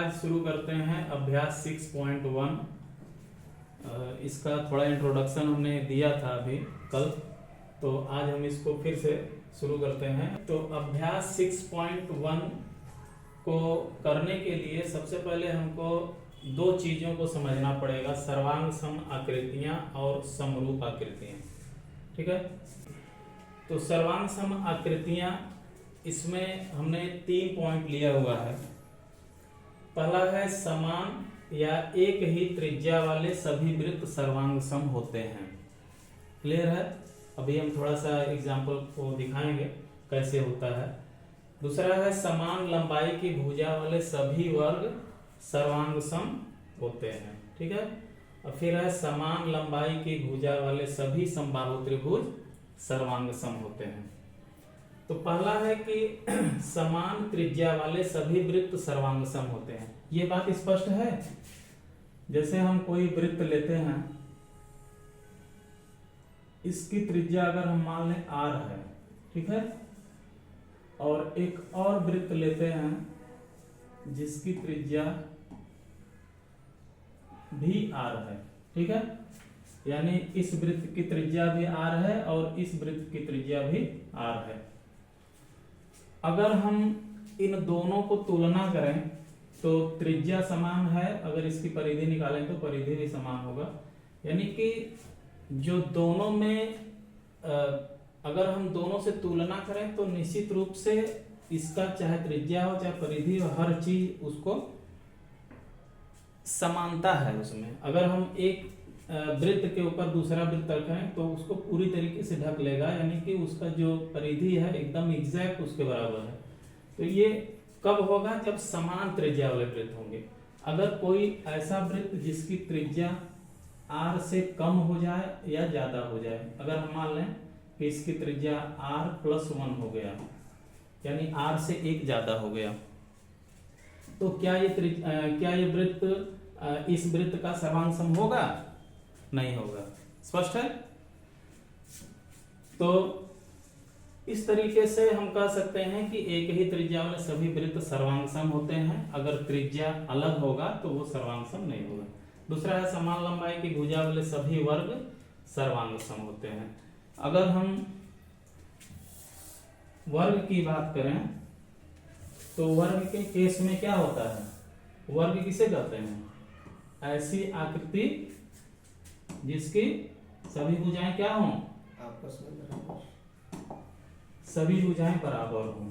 आज शुरू करते हैं अभ्यास 6.1। इसका थोड़ा इंट्रोडक्शन हमने दिया था अभी कल, तो आज हम इसको फिर से शुरू करते हैं। तो अभ्यास 6.1 को करने के लिए सबसे पहले हमको दो चीजों को समझना पड़ेगा, सर्वांग सम आकृतियां और समरूप आकृतियां। ठीक है, तो सर्वांग सम आकृतियां, इसमें हमने 3 पॉइंट लिया हुआ है। पहला है समान या एक ही त्रिज्या वाले सभी वृत्त सर्वांग सम होते हैं। क्लियर है? अभी हम थोड़ा सा एग्जांपल को दिखाएंगे कैसे होता है। दूसरा है समान लंबाई की भुजा वाले सभी वर्ग सर्वांग सम होते हैं। ठीक है, और फिर है समान लंबाई की भुजा वाले सभी समबाहु त्रिभुज सर्वांग सम होते हैं। तो पहला है कि समान त्रिज्या वाले सभी वृत्त सर्वांग सम होते हैं। ये बात स्पष्ट है। जैसे हम कोई वृत्त लेते हैं, इसकी त्रिज्या अगर हम मान लें r है, ठीक है, और एक और वृत्त लेते हैं जिसकी त्रिज्या भी r है, ठीक है, यानी इस वृत्त की त्रिज्या भी r है और इस वृत्त की त्रिज्या भी r है। अगर हम इन दोनों को तुलना करें तो त्रिज्या समान है, अगर इसकी परिधि निकालें तो परिधि भी समान होगा। यानी कि जो दोनों में अगर हम दोनों से तुलना करें तो निश्चित रूप से इसका चाहे त्रिज्या हो चाहे परिधि हो, हर चीज उसको समानता है उसमें। अगर हम एक वृत्त के ऊपर दूसरा वृत्त रखें तो उसको पूरी तरीके से ढक लेगा, यानी कि उसका जो परिधि है एकदम एग्जैक्ट उसके बराबर है। तो ये कब होगा? जब समान त्रिज्या वाले वृत्त होंगे। अगर कोई ऐसा वृत्त जिसकी त्रिज्या r से कम हो जाए या ज्यादा हो जाए, अगर हम मान लें कि इसकी त्रिज्या r+1 हो गया, यानी r से 1 ज्यादा हो गया, तो क्या ये वृत्त इस वृत्त का सर्वांग सम होगा? नहीं होगा। स्पष्ट है? तो इस तरीके से हम कह सकते हैं कि एक ही त्रिज्या वाले सभी वृत्त सर्वांग सम होते हैं। अगर त्रिज्या अलग होगा तो वो सर्वांग सम नहीं होगा। दूसरा है समान लंबाई की भुजा वाले सभी वर्ग सर्वांग सम होते हैं। अगर हम वर्ग की बात करें तो वर्ग के केस में क्या होता है? वर्ग किसे कहते हैं? ऐसी आकृति जिसकी सभी भुजाएं क्या हों? आपस में बराबर, सभी भुजाएं बराबर हों।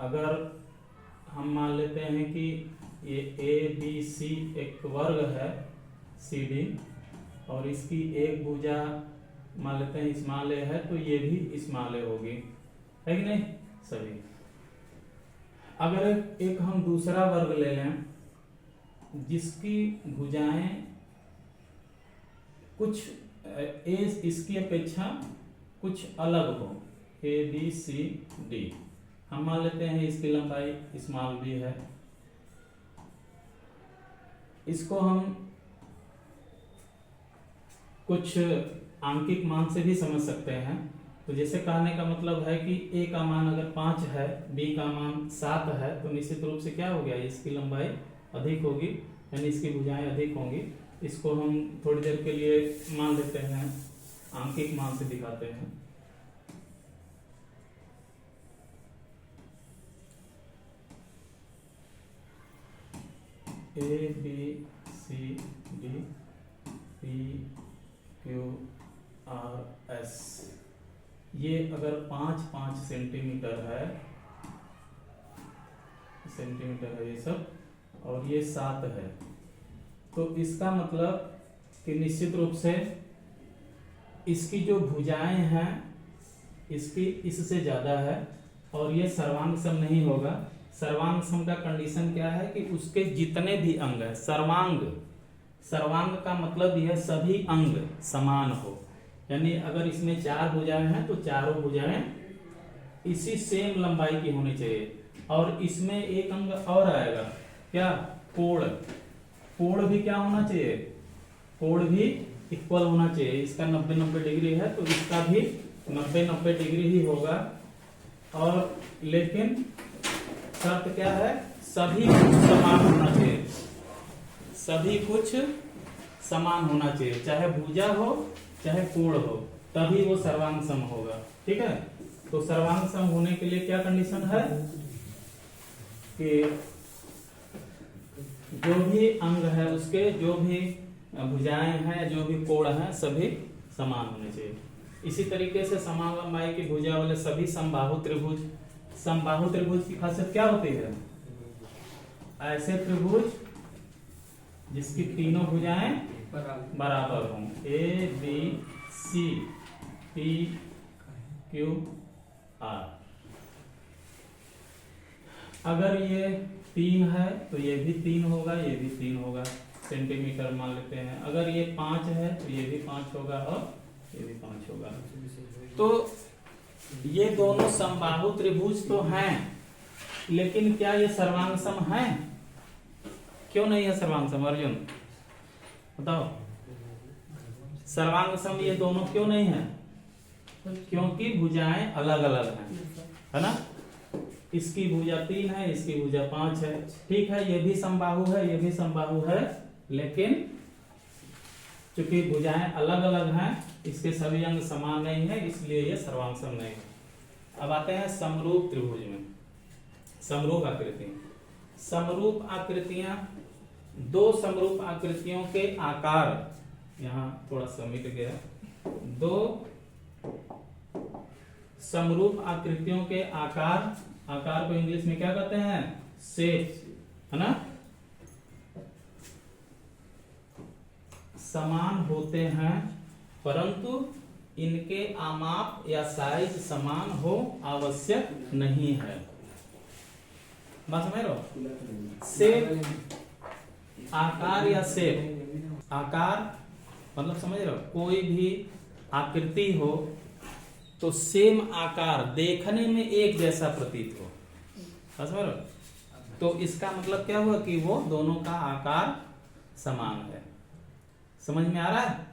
अगर हम मान लेते हैं कि ये ABC एक वर्ग है CD, और इसकी एक भुजा मान लेते हैं इस्माल है, तो ये भी इस्माल होगी, है कि नहीं? सभी। अगर एक हम दूसरा वर्ग ले लें जिसकी भुजाएं कुछ इसकी अपेक्षा कुछ अलग हो, ABCD, हम मान लेते हैं इसकी लंबाई स्मॉल b है, इसको हम कुछ आंकिक मान से भी समझ सकते हैं। तो जैसे कहने का मतलब है कि a का मान अगर 5 है, b का मान 7 है, तो निश्चित रूप से क्या हो गया? इसकी लंबाई अधिक होगी, यानी इसकी भुजाएं अधिक होंगी। इसको हम थोड़ी देर के लिए मान लेते हैं, आंकिक मान से दिखाते हैं। ABCD PQRS, ये अगर 5-5 सेंटीमीटर है ये सब, और ये 7 है, तो इसका मतलब कि निश्चित रूप से इसकी जो भुजाएं हैं इसकी इससे ज्यादा है, और ये सर्वांग सम नहीं होगा। सर्वांग सम का कंडीशन क्या है? कि उसके जितने भी अंग है, सर्वांग का मतलब यह सभी अंग समान हो। यानी अगर इसमें 4 भुजाएं हैं तो चारों भुजाएं इसी सेम लंबाई की होनी चाहिए। और इसमें एक अंग और आएगा, क्या? कोण भी क्या होना चाहिए? कोण भी इक्वल होना चाहिए। इसका 90-90 डिग्री है तो इसका भी 90-90 डिग्री ही होगा। और लेकिन शर्त क्या है? सभी कुछ समान होना चाहिए, सभी कुछ समान होना चाहिए, चाहे भुजा हो चाहे कोण हो, तभी वो सर्वांग सम होगा। ठीक है, तो सर्वांग सम होने के लिए क्या कंडीशन है कि जो भी अंग है उसके जो भी भुजाएं हैं, जो भी कोण हैं, सभी समान होने चाहिए। इसी तरीके से समान लंबाई की भुजा वाले सभी समबाहु त्रिभुज, समबाहु त्रिभुज की खासियत क्या होती है? ऐसे त्रिभुज जिसकी तीनों भुजाएं बराबर हों, A B C P Q R. अगर ये 3 है तो ये भी 3 होगा, ये भी 3 होगा, सेंटीमीटर मान लेते हैं। अगर ये 5 है तो ये भी 5 होगा और ये भी 5 होगा। तो ये दोनों समबाहु त्रिभुज तो हैं, लेकिन क्या ये सर्वांग सम हैं? क्यों नहीं है सर्वांग सम? अर्जुन बताओ, सर्वांग सम ये दोनों क्यों नहीं है? क्योंकि भुजाएं अलग अलग हैं, है ना। इसकी भुजा 3 है, इसकी भुजा 5 है। ठीक है, ये भी समबाहु है, ये भी समबाहु है, लेकिन चूंकि भुजाएं अलग अलग हैं, इसके सभी अंग समान नहीं है, इसलिए ये सर्वांग सम नहीं है। अब आते हैं समरूप त्रिभुज में। समरूप आकृति, समरूप आकृतियां, दो समरूप आकृतियों के आकार, यहां थोड़ा सा मिट गया, दो समरूप आकृतियों के आकार, आकार को इंग्लिश में क्या कहते हैं? शेप, है ना, समान होते हैं, परंतु इनके आमाप या साइज समान हो आवश्यक नहीं है। बात समझ रहे हो? शेप, आकार या शेप, आकार मतलब समझ रहे हो, कोई भी आकृति हो तो सेम आकार देखने में एक जैसा प्रतीत हो, समझ रहे हो? तो इसका मतलब क्या हुआ कि वो दोनों का आकार समान है। समझ में आ रहा है?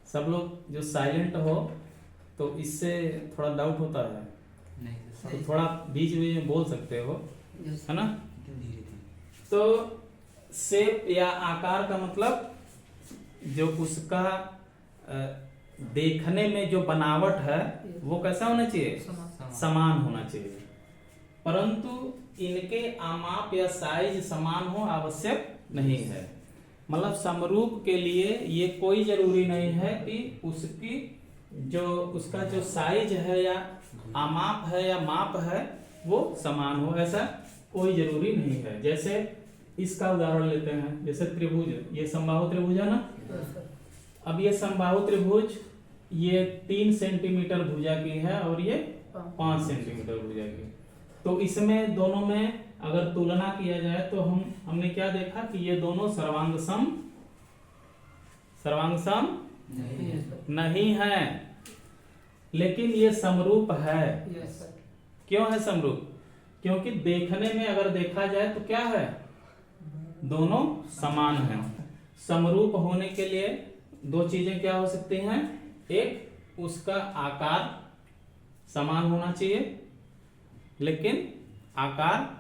सब लोग जो साइलेंट हो तो इससे थोड़ा डाउट होता है, तो थोड़ा बीच बीच में बोल सकते हो, है ना। तो शेप या आकार का मतलब जो उसका देखने में जो बनावट है वो कैसा होना चाहिए? समान होना चाहिए, परंतु इनके आमाप या साइज समान हो आवश्यक नहीं है। मतलब समरूप के लिए ये कोई जरूरी नहीं है कि उसकी जो उसका जो साइज है या आमाप है या माप है वो समान हो, ऐसा कोई जरूरी नहीं है। जैसे इसका उदाहरण लेते हैं, जैसे त्रिभुज, ये समबाहु त्रिभुज है ना। अब ये समबाहु त्रिभुज ये 3 सेंटीमीटर भुजा की है और ये 5 सेंटीमीटर भुजा की, तो इसमें दोनों में अगर तुलना किया जाए तो हमने क्या देखा कि ये दोनों सर्वांग सम नहीं है, लेकिन ये समरूप है। क्यों है समरूप? क्योंकि देखने में अगर देखा जाए तो क्या है? दोनों समान हैं। समरूप होने के लिए दो चीजें क्या हो सकती हैं? एक, उसका आकार समान होना चाहिए, लेकिन आकार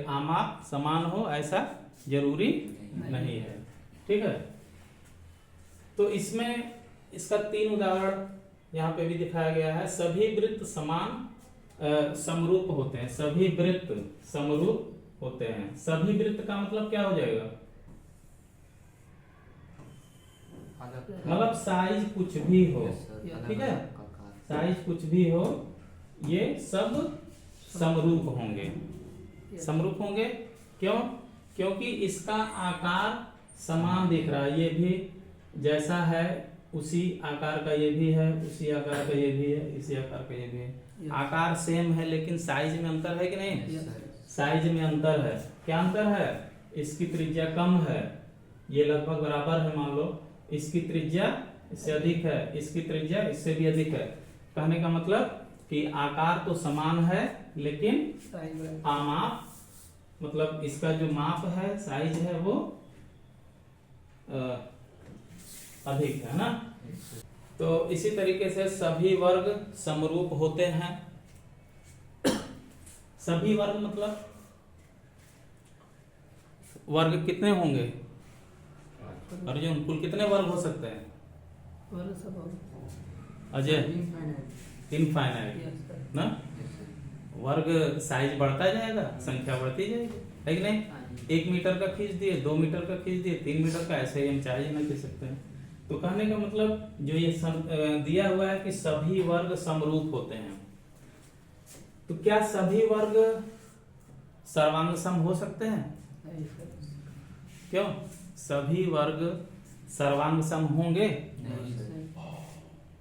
आमाप समान हो ऐसा जरूरी नहीं है। ठीक है, तो इसमें इसका 3 उदाहरण यहाँ पे भी दिखाया गया है। सभी वृत्त समान समरूप होते हैं, सभी वृत्त समरूप होते हैं। सभी वृत्त का मतलब क्या हो जाएगा? मतलब साइज कुछ भी हो, ठीक है, साइज कुछ भी हो, ये सब समरूप होंगे। समरूप होंगे क्यों? क्योंकि इसका आकार समान दिख रहा है, ये भी जैसा है उसी आकार का ये भी है, उसी आकार का ये भी है, इसी आकार का ये भी है। आकार सेम है लेकिन साइज में अंतर है कि नहीं? साइज में अंतर है। क्या अंतर है? इसकी त्रिज्या कम है, ये लगभग बराबर है मान लो, इसकी त्रिज्या इससे अधिक है, इसकी त्रिज्या इससे भी अधिक है। कहने का मतलब कि आकार तो समान है लेकिन आमाप मतलब इसका जो माप है, साइज है, वो अधिक है ना। तो इसी तरीके से सभी वर्ग समरूप होते हैं। सभी वर्ग मतलब वर्ग कितने होंगे अर्जुन? कुल कितने वर्ग हो सकते हैं अजय? इनफाइनाइट ना। वर्ग साइज बढ़ता जाएगा, संख्या बढ़ती जाएगी, है कि नहीं? 1 मीटर का खींच दिए, 2 मीटर का खींच दिए, 3 मीटर का, ऐसे ही हम चाहे ना खींच सकते हैं। तो कहने का मतलब जो ये दिया हुआ है कि सभी वर्ग समरूप होते हैं, तो क्या सभी वर्ग सर्वांग सम हो सकते हैं? क्यों? सभी वर्ग सर्वांग सम होंगे?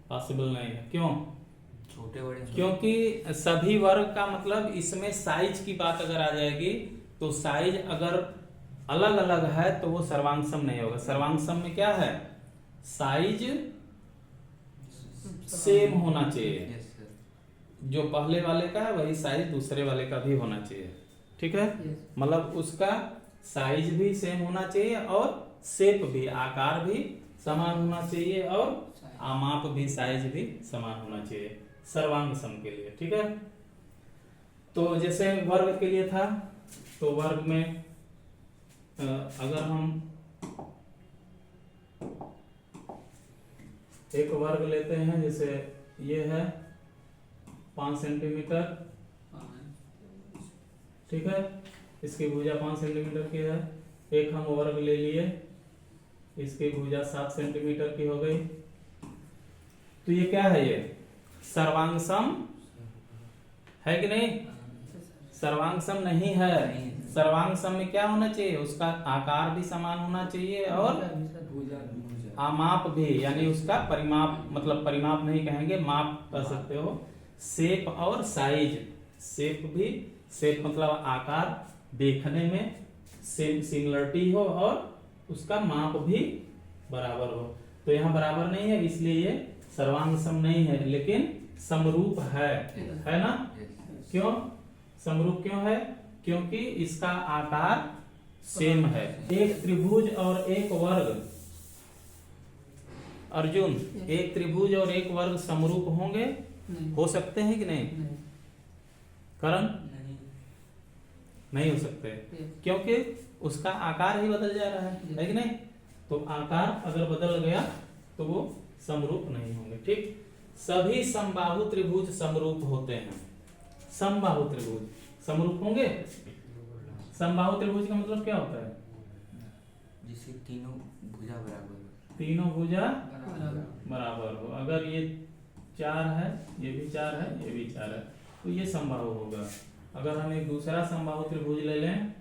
पॉसिबल नहीं है। क्यों? छोटे बड़े क्योंकि सभी वर्ग का मतलब इसमें साइज की बात अगर आ जाएगी तो साइज अगर अलग अलग है तो वो सर्वांग सम नहीं होगा। सर्वांग सम में क्या है? साइज सेम होना चाहिए, यस सर। जो पहले वाले का है वही साइज दूसरे वाले का भी होना चाहिए, ठीक है? मतलब उसका साइज भी सेम होना चाहिए और शेप भी, आकार भी समान होना चाहिए और माप भी, साइज भी समान होना चाहिए सर्वांग सम के लिए, ठीक है? तो जैसे वर्ग के लिए था, तो वर्ग में अगर हम एक वर्ग लेते हैं, जैसे ये है 5 सेंटीमीटर, ठीक है? इसकी भुजा 5 सेंटीमीटर की है। एक हम वर्ग ले लिए, इसकी भुजा 7 सेंटीमीटर की हो गई। तो ये क्या है? ये सर्वांग सम है कि नहीं? सर्वांग सम नहीं है। सर्वांग सम में क्या होना चाहिए? उसका आकार भी समान होना चाहिए और माप भी, यानी उसका परिमाप, मतलब परिमाप नहीं कहेंगे, माप कह सकते हो। शेप और साइज, शेप भी, शेप मतलब आकार देखने में सेम सिमिलरिटी हो और उसका माप भी बराबर हो। तो यहाँ बराबर नहीं है, इसलिए ये सर्वांग सम नहीं है, लेकिन समरूप है ना? क्यों समरूप क्यों है? क्योंकि इसका आकार सेम है। एक त्रिभुज और एक वर्ग, अर्जुन, एक त्रिभुज और एक वर्ग समरूप होंगे? हो सकते हैं कि नहीं? करण, नहीं हो सकते, क्योंकि उसका आकार ही बदल जा रहा है कि नहीं? तो आकार अगर बदल गया तो वो समरूप नहीं होंगे, ठीक? सभी समबाहु त्रिभुज समरूप होते हैं। समबाहु त्रिभुज समरूप होंगे? समबाहु त्रिभुज का मतलब क्या होता है? जिसके तीनों भुजा बराबर हो। तीनों भुजा बराबर हो। अगर ये 4 है, ये भी 4 है, ये भी 4 है, तो ये समबाहु होगा। अगर हम एक दूसरा समबाहु त्रिभुज ले लें,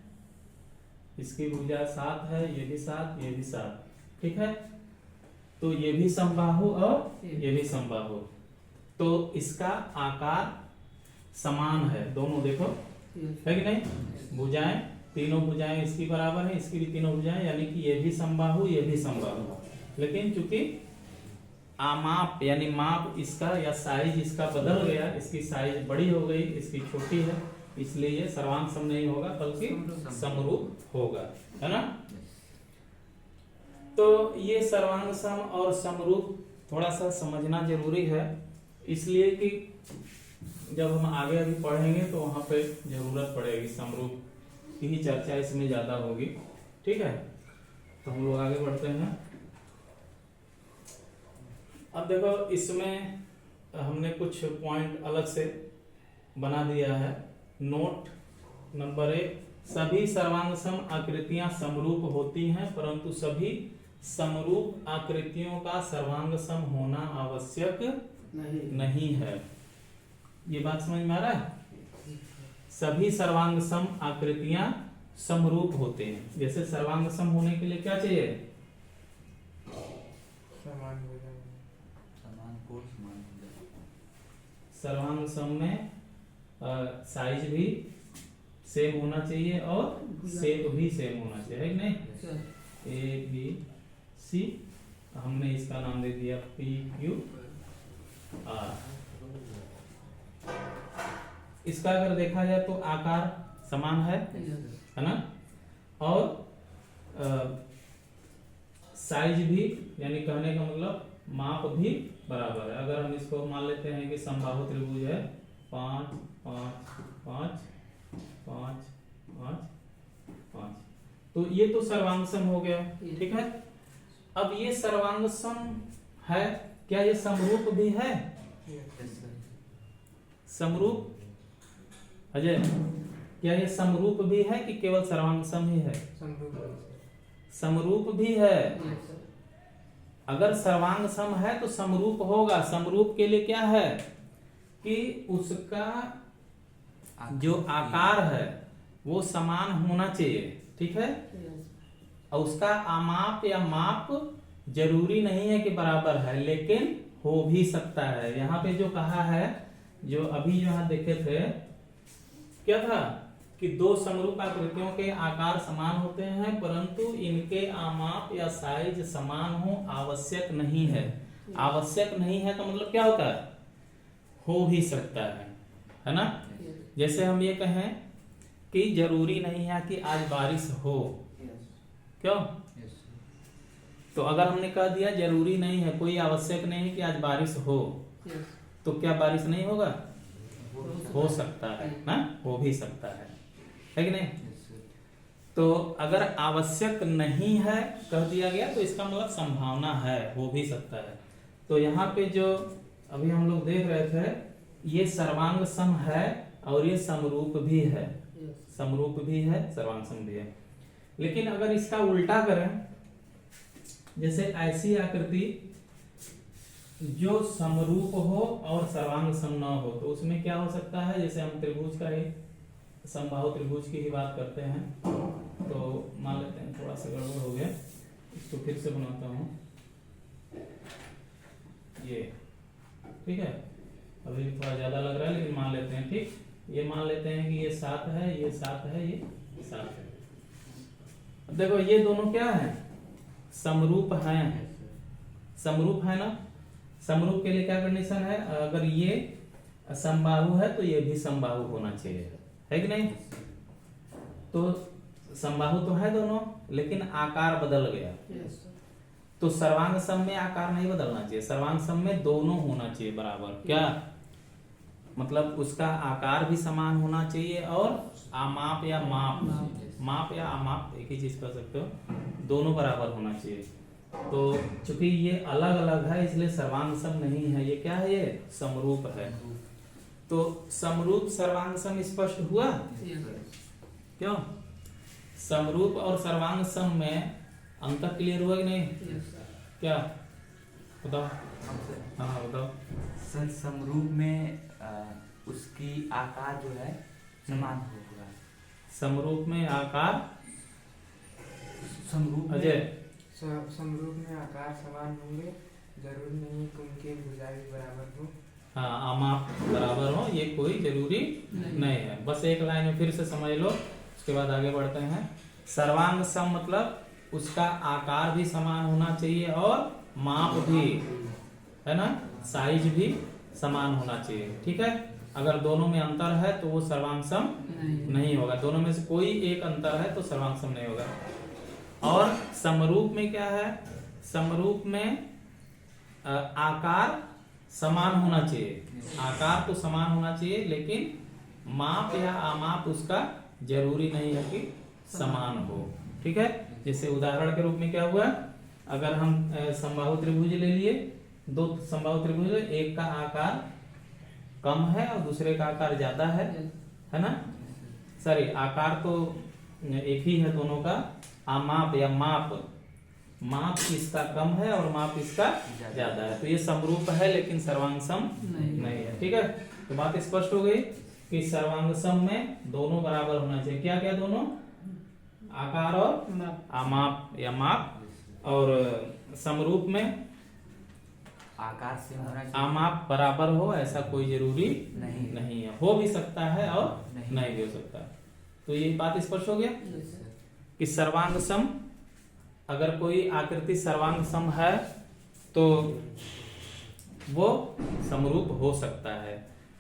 इसकी भुजा 7 है, ये भी 7, ये भी 7, ठीक है? तो ये भी समबाहु और ये भी समबाहु, तो इसका आकार समान है, दोनों देखो, है कि नहीं? भुजाएं, तीनों भुजाएं इसकी बराबर है, इसकी भी तीनों भुजाएं, यानी कि ये भी समबाहु, ये भी समबाहु। लेकिन चूंकि आमाप यानी माप इसका या साइज इसका बदल गया, इसकी साइज बड़ी हो गई, इसकी छोटी है, इसलिए ये सर्वांग सम नहीं होगा बल्कि समरूप होगा, है ना? तो ये सर्वांग सम और समरूप थोड़ा सा समझना जरूरी है, इसलिए कि जब हम आगे अभी पढ़ेंगे तो वहां पे जरूरत पड़ेगी, समरूप की ही चर्चा इसमें ज्यादा होगी, ठीक है? तो हम लोग आगे बढ़ते हैं। अब देखो, इसमें हमने कुछ पॉइंट अलग से बना दिया है। नोट नंबर 1, सभी सर्वांग सम आकृतियां समरूप होती हैं, परंतु सभी समरूप आकृतियों का सर्वांग सम होना आवश्यक नहीं है। ये बात समझ में आ रहा है? सभी सर्वांग सम आकृतियां समरूप होते हैं। जैसे सर्वांग सम होने के लिए क्या चाहिए? समान कोण, समान भुजा। सर्वांग सम में साइज भी सेम होना चाहिए और शेप भी सेम होना चाहिए, है कि नहीं? ए बी सी, हमने इसका नाम दे दिया पी क्यू आर। इसका अगर देखा जाए तो आकार समान है ना? और साइज भी, यानी कहने का मतलब माप भी बराबर है। अगर हम इसको मान लेते हैं कि समबाहु त्रिभुज है, 5 5 5 5 5 5, तो ये तो सर्वांग सम हो गया, ठीक है। अब ये सर्वांग सम है, क्या ये समरूप भी है? समरूप अजय, क्या ये समरूप भी है कि केवल सर्वांग सम ही है? समरूप भी है। अगर सर्वांग सम है तो समरूप होगा। समरूप के लिए क्या है कि उसका जो आकार है वो समान होना चाहिए, ठीक है। और उसका आमाप या माप जरूरी नहीं है कि बराबर है, लेकिन हो भी सकता है। यहाँ पे जो कहा है, जो अभी यहाँ देखे थे, क्या था कि दो समरूप आकृतियों के आकार समान होते हैं परंतु इनके आमाप या साइज समान हो आवश्यक नहीं है। आवश्यक नहीं है का मतलब क्या होता है? हो भी सकता है ना। जैसे हम ये कहें कि जरूरी नहीं है कि आज बारिश हो, क्यों? तो अगर हमने कह दिया जरूरी नहीं है, कोई आवश्यक नहीं है कि आज बारिश हो, तो क्या बारिश नहीं होगा? हो सकता है ना, हो भी सकता है कि नहीं? तो अगर आवश्यक नहीं है कह दिया गया तो इसका मतलब संभावना है, हो भी सकता है। तो यहाँ पे जो अभी हम लोग देख रहे थे, ये सर्वांग सम है और ये समरूप भी है। समरूप भी है, सर्वांग सम भी है। लेकिन अगर इसका उल्टा करें, जैसे ऐसी आकृति जो समरूप हो और सर्वांग सम न हो, तो उसमें क्या हो सकता है? जैसे हम त्रिभुज का ही, समबाहु त्रिभुज की ही बात करते हैं, तो मान लेते हैं, थोड़ा सा गड़बड़ हो गया, इसको फिर से बनाता हूं। ये ठीक है, अभी थोड़ा ज्यादा लग रहा है लेकिन मान लेते हैं, ठीक। ये मान लेते हैं कि ये 7 है, ये 7 है, ये 7 है। अब देखो ये दोनों क्या है? समरूप हैं। समरूप है ना। समरूप के लिए क्या कंडीशन है? अगर ये समबाहु है तो ये भी समबाहु होना चाहिए, है कि नहीं? तो समबाहु तो है दोनों, लेकिन आकार बदल गया। तो सर्वांग सम में आकार नहीं बदलना चाहिए, सर्वांग सम में दोनों होना चाहिए बराबर। क्या मतलब? उसका आकार भी समान होना चाहिए और आमाप या माप या आमाप, एक ही चीज कर सकते हो, दोनों बराबर होना चाहिए। तो चूंकि ये अलग अलग है इसलिए सर्वांग सम नहीं है, ये क्या है? ये समरूप है। तो समरूप सर्वांग सम स्पष्ट हुआ? क्यों? समरूप और सर्वांग सम में अंतर क्लियर हुआ कि नहीं? क्या बताओ? हाँ बताओ। सर समरूप में उसकी आकार जो है समान होगा। समरूप में आकार, समरूप में अजय, समरूप में आकार समान होंगे, जरूरी नहीं कि उनके भुजाएं बराबर हो। हाँ, आमाप बराबर हो, ये कोई जरूरी नहीं है। बस एक लाइन में फिर से समझ लो, उसके बाद आगे बढ़ते हैं। सर्वांग सम मतलब उसका आकार भी समान होना चाहिए और माप भी, है ना, साइज भी समान होना चाहिए, ठीक है। अगर दोनों में अंतर है तो वो सर्वांग सम नहीं होगा। दोनों में से कोई एक अंतर है तो सर्वांग सम नहीं होगा। और समरूप में क्या है? समरूप में आकार समान होना चाहिए, आकार तो समान होना चाहिए, लेकिन माप या आमाप उसका जरूरी नहीं है कि समान हो, ठीक है। जैसे उदाहरण के रूप में क्या हुआ? अगर हम समबाहु त्रिभुज ले लिए, दो समबाहु त्रिभुज, एक का आकार कम है और दूसरे का आकार ज्यादा है ना। सॉरी, आकार तो एक ही है दोनों का, आमाप या माप इसका कम है और माप इसका ज्यादा है, तो ये समरूप है लेकिन सर्वांग सम नहीं है, ठीक है। तो बात स्पष्ट हो गई कि सर्वांग सम में दोनों बराबर होना चाहिए। क्या क्या दोनों? आकार और आमाप या माप। और समरूप में आकार से होना चाहिए, आमाप बराबर हो ऐसा कोई जरूरी नहीं है। हो भी सकता है और नहीं भी हो सकता। तो ये बात स्पष्ट हो गया कि सर्वांग सम, अगर कोई आकृति सर्वांग सम है तो वो समरूप हो सकता है,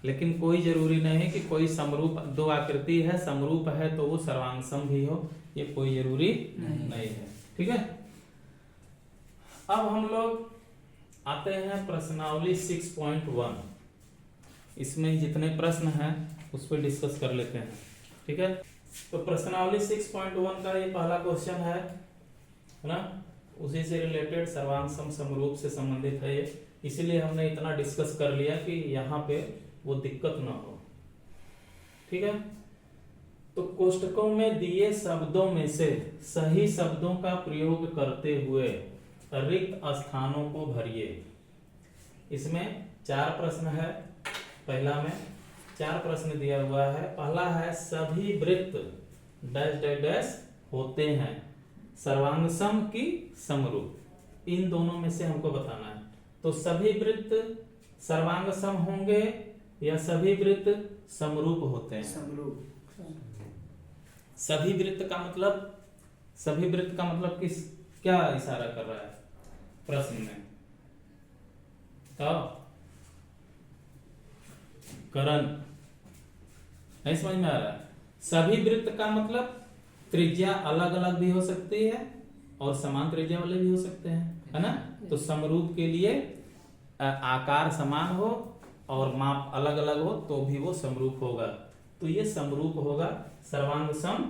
लेकिन कोई जरूरी नहीं है कि कोई समरूप, दो आकृति है समरूप है तो वो सर्वांग सम भी हो, ये कोई जरूरी नहीं है, ठीक है। अब हम लोग आते हैं प्रश्नावली 6.1। इसमें जितने प्रश्न हैं उस पर डिस्कस कर लेते हैं, ठीक है। तो प्रश्नावली 6.1 का ये पहला क्वेश्चन है ना, उसी से रिलेटेड सर्वांग सम समरूप से संबंधित है ये, इसीलिए हमने इतना डिस्कस कर लिया कि यहाँ पे वो दिक्कत ना हो। ठीक है, तो कोष्टकों में दिए शब्दों में से सही शब्दों का प्रयोग करते हुए रिक्त स्थानों को भरिए। इसमें 4 प्रश्न है, पहला में 4 प्रश्न दिया हुआ है। पहला है सभी वृत्त डैश डैश डैश होते हैं सर्वांग सम की समरूप, इन दोनों में से हमको बताना है। तो सभी वृत्त सर्वांग सम होंगे या सभी वृत्त समरूप होते हैं? समरूप। सभी वृत्त का मतलब, सभी वृत्त का मतलब किस, क्या इशारा कर रहा है प्रश्न में? तो करण नहीं समझ में आ रहा है? सभी वृत्त का मतलब त्रिज्या अलग अलग भी हो सकती है और समान त्रिज्या वाले भी हो सकते हैं, है ना। तो समरूप के लिए आकार समान हो और माप अलग अलग हो तो भी वो समरूप होगा। तो ये समरूप होगा, सर्वांग सम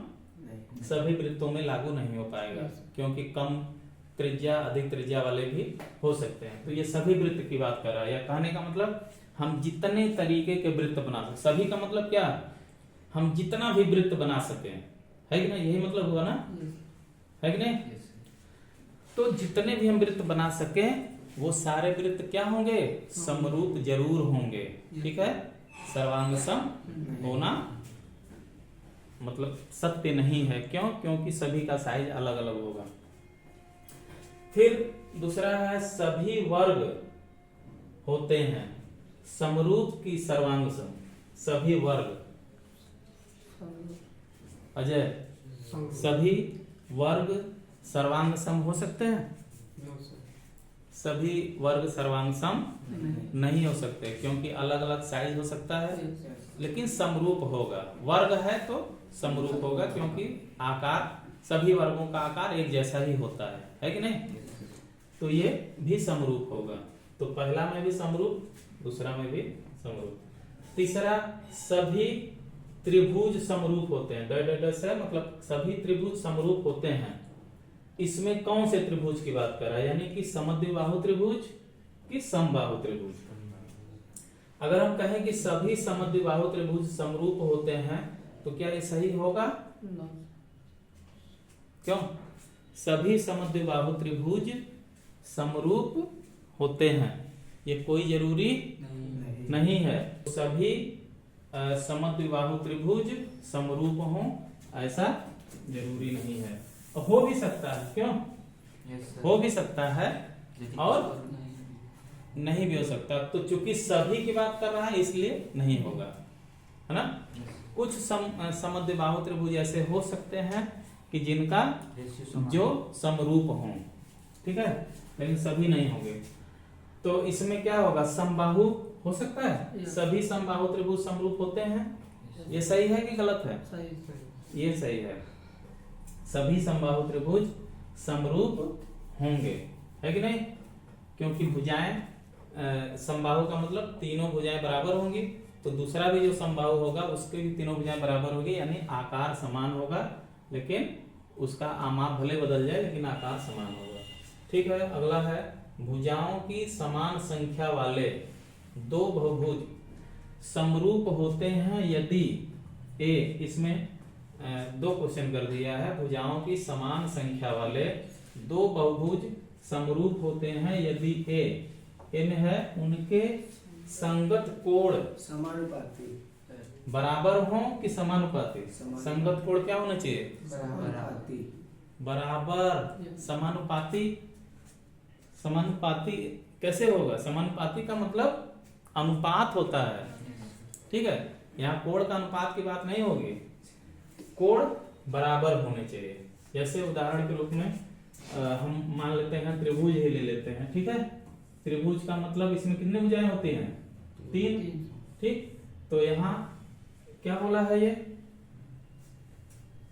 सभी वृत्तों में लागू नहीं हो पाएगा, क्योंकि कम त्रिज्या अधिक त्रिज्या वाले भी हो सकते हैं। तो ये सभी वृत्त की बात कर रहा है, या कहने का मतलब हम जितने तरीके के वृत्त बना सकते, सभी का मतलब क्या, हम जितना भी वृत्त बना सके, है कि नहीं, यही मतलब हुआ ना, है कि नहीं। तो जितने भी हम वृत्त बना सके वो सारे वृत्त क्या होंगे, समरूप जरूर होंगे। ठीक है, सर्वांग सम होना मतलब सत्य नहीं है, क्यों, क्योंकि सभी का साइज अलग अलग होगा। फिर दूसरा है सभी वर्ग होते हैं समरूप की सर्वांग सम। सभी वर्ग, अजय, सभी वर्ग सर्वांग सम हो सकते हैं? सभी वर्ग सर्वांग सम नहीं हो सकते, क्योंकि अलग अलग साइज हो सकता है, लेकिन समरूप होगा। वर्ग है तो समरूप होगा, क्योंकि आकार सभी वर्गों का आकार एक जैसा ही होता है कि नहीं। तो ये भी समरूप होगा। तो पहला में भी समरूप, दूसरा में भी समरूप। तीसरा सभी त्रिभुज समरूप होते हैं, डैश है मतलब सभी त्रिभुज समरूप होते हैं। इसमें कौन से त्रिभुज की बात कर रहा है, यानी कि समद्विबाहु त्रिभुज कि समबाहु त्रिभुज। अगर हम कहें कि सभी समद्विबाहु त्रिभुज समरूप होते हैं तो क्या ये सही होगा? क्यों? सभी समद्विबाहु त्रिभुज समरूप होते हैं, ये कोई जरूरी नहीं है। सभी समद्विबाहु त्रिभुज समरूप हों ऐसा जरूरी नहीं है, हो भी सकता है, क्यों? हो भी सकता है और नहीं भी हो सकता। तो चूंकि सभी की बात कर रहा है इसलिए नहीं होगा, है ना। कुछ समद्विबाहु त्रिभुज ऐसे हो सकते हैं कि जिनका जो समरूप हों, ठीक है, लेकिन सभी नहीं होंगे। तो इसमें क्या होगा, समबाहु हो सकता है, सभी समबाहु त्रिभुज समरूप होते हैं। ये सही है कि गलत है? ये सही है, सभी समबाहु त्रिभुज समरूप होंगे, है कि नहीं, क्योंकि भुजाएं समबाहु का मतलब तीनों भुजाएं बराबर होंगी। तो दूसरा भी जो समबाहु होगा उसके भी तीनों भुजाएं बराबर होगी, यानी आकार समान होगा, लेकिन उसका आमाप भले बदल जाए लेकिन आकार समान होगा। ठीक है, अगला है भुजाओं की समान संख्या वाले दो बहुभुज समरूप होते हैं यदि ए, इसमें दो क्वेश्चन कर दिया है। भुजाओं की समान संख्या वाले दो बहुभुज समरूप होते हैं यदि ए में है उनके संगत कोण समानुपाती बराबर हो कि समानुपाती। संगत कोण क्या होना चाहिए? बराबर। समानुपाती, समानुपाती कैसे होगा? समानुपाती का मतलब अनुपात होता है, ठीक है। यहाँ कोण का अनुपात की बात नहीं होगी, कोण बराबर होने चाहिए। जैसे उदाहरण के रूप में हम मान लेते हैं त्रिभुज ही ले लेते हैं, ठीक है। त्रिभुज का मतलब इसमें कितने भुजाएं होती हैं? 3, ठीक। तो यहाँ क्या बोला है, ये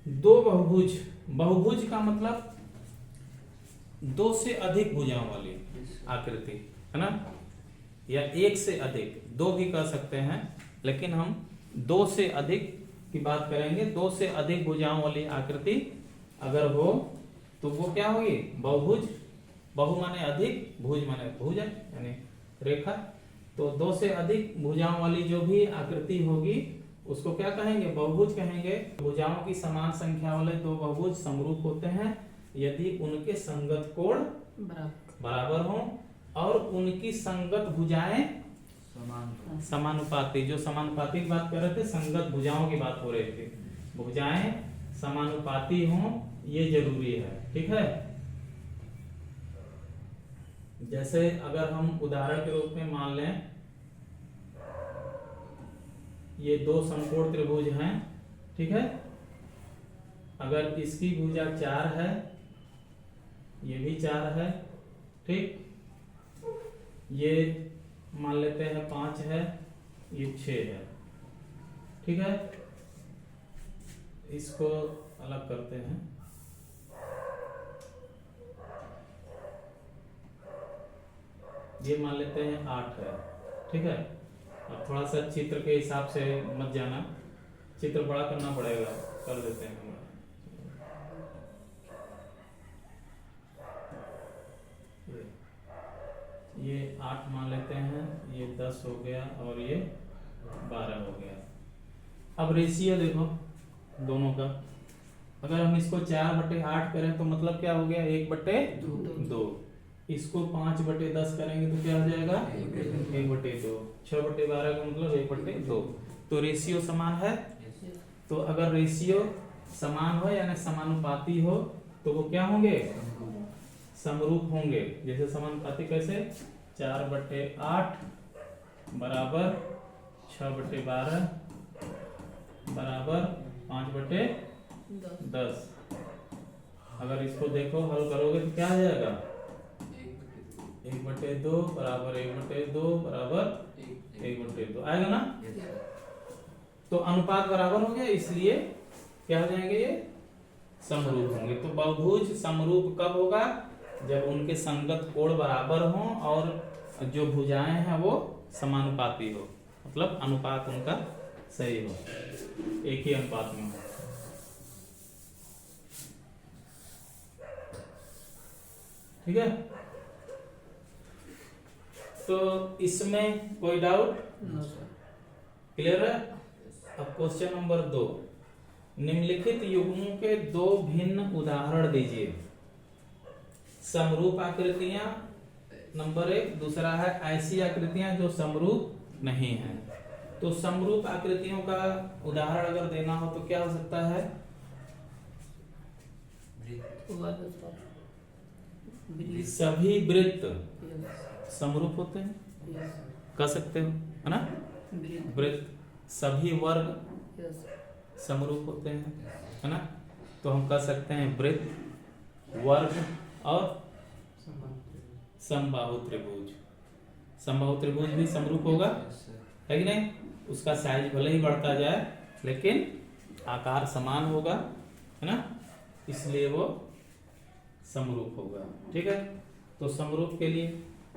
दो बहुभुज। बहुभुज का मतलब दो से अधिक भुजाओं वाली आकृति, है ना, या एक से अधिक, दो भी कह सकते हैं, लेकिन हम दो से अधिक की बात करेंगे, दो से अधिक भुजाओं वाली आकृति अगर हो तो वो क्या होगी, बहुभुज। बहु माने अधिक, भुज माने भुजा यानी रेखा। तो दो से अधिक भुजाओं वाली जो भी आकृति होगी उसको क्या कहेंगे, बहुभुज कहेंगे। भुजाओं की समान संख्या वाले दो बहुभुज समरूप होते हैं यदि उनके संगत कोण बराबर हो और उनकी संगत भुजाएं समानुपाती। जो समानुपाती की बात कर रहे थे, संगत भुजाओं की बात हो रही थी, भुजाएं समानुपाती हों ये जरूरी है, ठीक है। जैसे अगर हम उदाहरण के रूप में मान लें, ये दो समकोण त्रिभुज हैं, ठीक है। अगर इसकी भुजा 4 है, ये भी 4 है, ठीक। ये मान लेते हैं 5 है, ये 6 है, ठीक है। इसको अलग करते हैं। ये मान लेते हैं 8 है, ठीक है। अब थोड़ा सा चित्र के हिसाब से मत जाना, चित्र बड़ा करना पड़ेगा, कर देते हैं हम। ये 8 मान लेते हैं, ये 10 हो गया और ये 12 हो गया। अब रेशियो देखो दोनों का, अगर हम इसको 4/8 करें तो मतलब क्या हो गया, 1/2। इसको 5/10 करेंगे तो क्या हो जाएगा, 1/2। 6/12 का मतलब 1/2। तो रेशियो समान है। तो अगर रेशियो समान हो यानी समानुपाती हो तो वो क्या होंगे, समरूप होंगे। जैसे समानुपाती कैसे, 4/8 बराबर 6/12 बराबर 5/10। अगर इसको देखो हल करोगे तो क्या आ जाएगा, 1/2 बराबर 1/2 बराबर 1/2 आएगा ना। तो अनुपात बराबर हो गया, इसलिए क्या हो जाएंगे, ये समरूप होंगे। तो बहुभुज समरूप कब होगा, जब उनके संगत कोण बराबर हो और जो भुजाएं हैं वो समानुपाती हो, मतलब अनुपात उनका सही हो, एक ही अनुपात में हो। ठीक है। तो इसमें कोई डाउट, क्लियर है। अब क्वेश्चन नंबर 2, निम्नलिखित युग्मों के दो भिन्न उदाहरण दीजिए। समरूप आकृतियां नंबर 1, दूसरा है ऐसी आकृतियां जो समरूप नहीं है। तो समरूप आकृतियों का उदाहरण अगर देना हो तो क्या हो सकता है, सभी वृत्त समरूप होते हैं, कह सकते हो है ना। वृत्त, सभी वर्ग समरूप होते हैं, है ना। तो हम कह सकते हैं वृत्त, वर्ग और समबाहु त्रिभुज। समबाहु त्रिभुज भी समरूप होगा, है कि नहीं। उसका साइज भले ही बढ़ता जाए लेकिन आकार समान होगा, है ना, इसलिए वो समरूप होगा। ठीक है। तो समरूप के लिए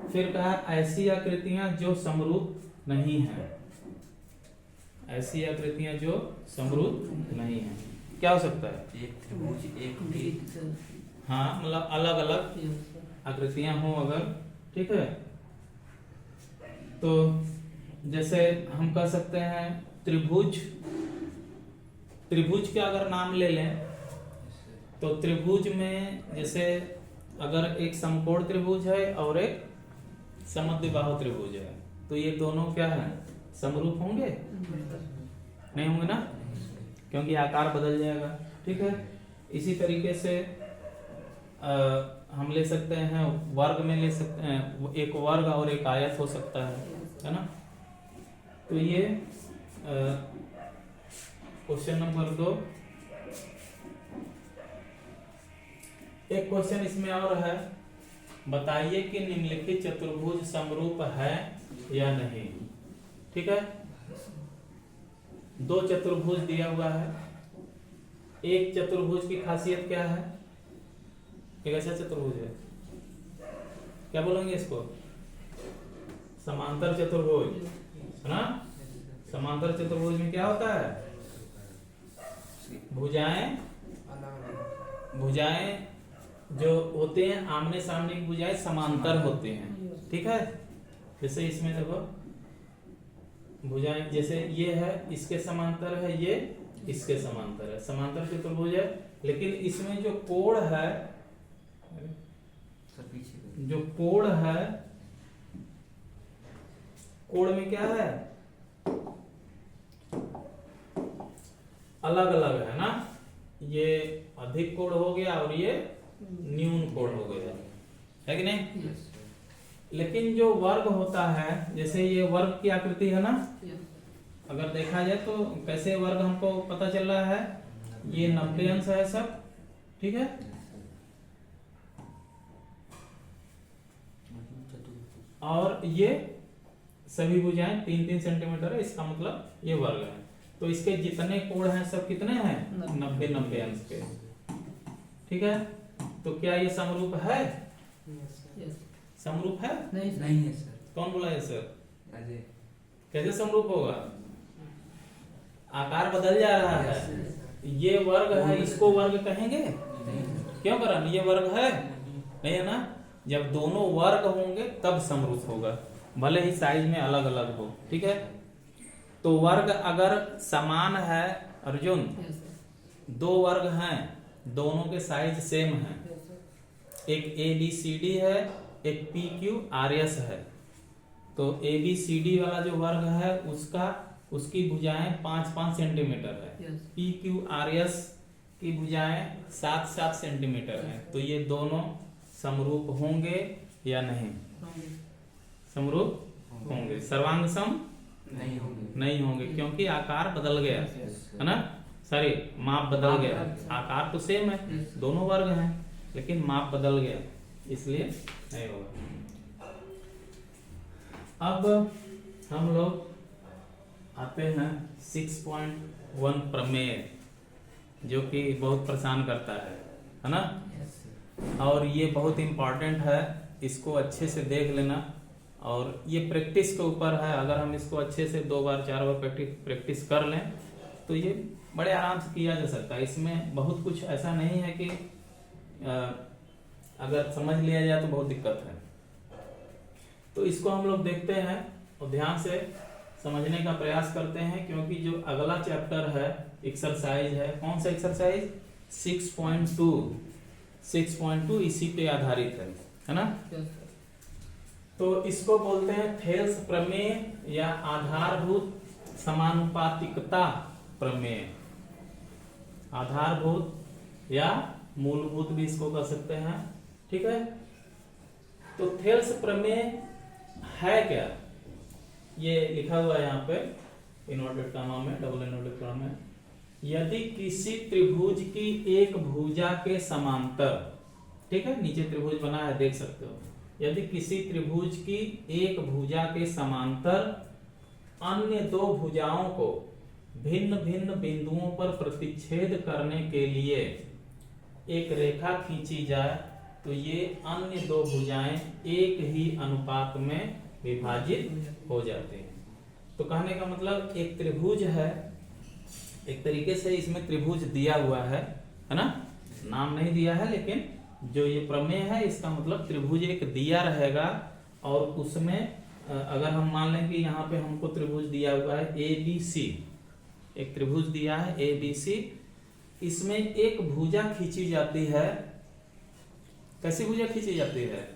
फिर कहा ऐसी आकृतियां जो समरूप नहीं है। ऐसी आकृतियां जो समरूप नहीं है क्या हो सकता है, एक त्रिभुज, एक वृत्त, हाँ मतलब अलग अलग आकृतियां हो अगर, ठीक है। तो जैसे हम कह सकते हैं त्रिभुज, त्रिभुज के अगर नाम ले लें तो त्रिभुज में जैसे अगर एक समकोण त्रिभुज है और एक समद्विबाहु त्रिभुज है तो ये दोनों क्या है, समरूप होंगे, नहीं होंगे ना, क्योंकि आकार बदल जाएगा। ठीक है। इसी तरीके से हम ले सकते हैं वर्ग में, ले सकते हैं एक वर्ग और एक आयत हो सकता है ना। तो ये क्वेश्चन नंबर 2। एक क्वेश्चन इसमें और है, बताइए कि निम्नलिखित चतुर्भुज समरूप है या नहीं। ठीक है। दो चतुर्भुज दिया हुआ है। एक चतुर्भुज की खासियत क्या है, एक ऐसा चतुर्भुज है, क्या बोलेंगे इसको, समांतर चतुर्भुज, है ना। समांतर चतुर्भुज में क्या होता है, भुजाएं अलग भुजाएं जो होते हैं आमने सामने की भुजाएं समांतर होते हैं, ठीक है। जैसे इसमें देखो भुजाएं, जैसे ये है इसके समांतर है, ये इसके समांतर है, समांतर चतुर्भुज है। लेकिन इसमें जो कोण है, सर पीछे जो कोण है, कोण में क्या है, अलग अलग है ना। ये अधिक कोण हो गया और ये न्यून कोण हो गया, है कि नहीं। लेकिन जो वर्ग होता है, जैसे ये वर्ग की आकृति है ना, अगर देखा जाए तो कैसे वर्ग हमको पता चल रहा है, ये 90 अंश है सब, ठीक है। और ये सभी भुजाएं 3-3 सेंटीमीटर है, इसका मतलब ये वर्ग है। तो इसके जितने कोण हैं सब कितने हैं, 90 अंश के, ठीक है। तो क्या ये समरूप है, समरूप है? नहीं है सर। कौन बोला है सर? अजय। कैसे समरूप होगा, आकार बदल जा रहा है। ये वर्ग है, इसको वर्ग कहेंगे? क्यों करण, ये वर्ग है नहीं है ना। जब दोनों वर्ग होंगे तब समरूप होगा, भले ही साइज में अलग अलग हो, ठीक है। तो वर्ग अगर समान है अर्जुन, दो वर्ग हैं, दोनों के साइज सेम है, एक ABCD है, एक PQRS है। तो ABCD वाला जो वर्ग है उसकी भुजाएं 5-5 सेंटीमीटर है, PQRS की भुजाएं 7-7 सेंटीमीटर है। तो ये दोनों समरूप होंगे या नहीं? समरूप होंगे। सर्वांग सम नहीं होंगे क्योंकि आकार बदल गया है ना, सॉरी माप बदल गया। आकार तो सेम है, दोनों वर्ग हैं, लेकिन माप बदल गया, इसलिए नहीं होगा। अब हम लोग आते हैं 6.1 प्रमेय, जो कि बहुत परेशान करता है ना। और ये बहुत इंपॉर्टेंट है, इसको अच्छे से देख लेना। और ये प्रैक्टिस के ऊपर है, अगर हम इसको अच्छे से 2 बार 4 बार प्रैक्टिस कर लें तो ये बड़े आराम से किया जा सकता है। इसमें बहुत कुछ ऐसा नहीं है कि अगर समझ लिया जाए तो बहुत दिक्कत है। तो इसको हम लोग देखते हैं और ध्यान से समझने का प्रयास करते हैं, क्योंकि जो अगला चैप्टर है एक्सरसाइज है, कौन सा एक्सरसाइज 6.2 इसी पे आधारित है ना। तो इसको बोलते हैं थेल्स प्रमेय या आधारभूत समानुपातिकता प्रमेय, आधारभूत या मूलभूत भी इसको कह सकते हैं, ठीक है। तो थेल्स प्रमेय है क्या, ये लिखा हुआ है यहाँ पे इनवर्टेड कॉमा में, डबल इनवर्टेड कॉमा में। यदि किसी त्रिभुज की एक भुजा के समांतर, ठीक है, नीचे त्रिभुज बना है देख सकते हो। यदि किसी त्रिभुज की एक भुजा के समांतर अन्य 2 भुजाओं को भिन्न भिन्न बिंदुओं पर प्रतिच्छेद करने के लिए एक रेखा खींची जाए, तो ये अन्य 2 भुजाएं एक ही अनुपात में विभाजित हो जाते हैं। तो कहने का मतलब एक त्रिभुज है, एक तरीके से इसमें त्रिभुज दिया हुआ है ना, नाम नहीं दिया है, लेकिन जो ये प्रमेय है इसका मतलब त्रिभुज एक दिया रहेगा। और उसमें अगर हम मान लें कि यहाँ पे हमको त्रिभुज दिया हुआ है ABC, एक त्रिभुज दिया है ABC, इसमें एक भुजा खींची जाती है। कैसी भुजा खींची जाती है?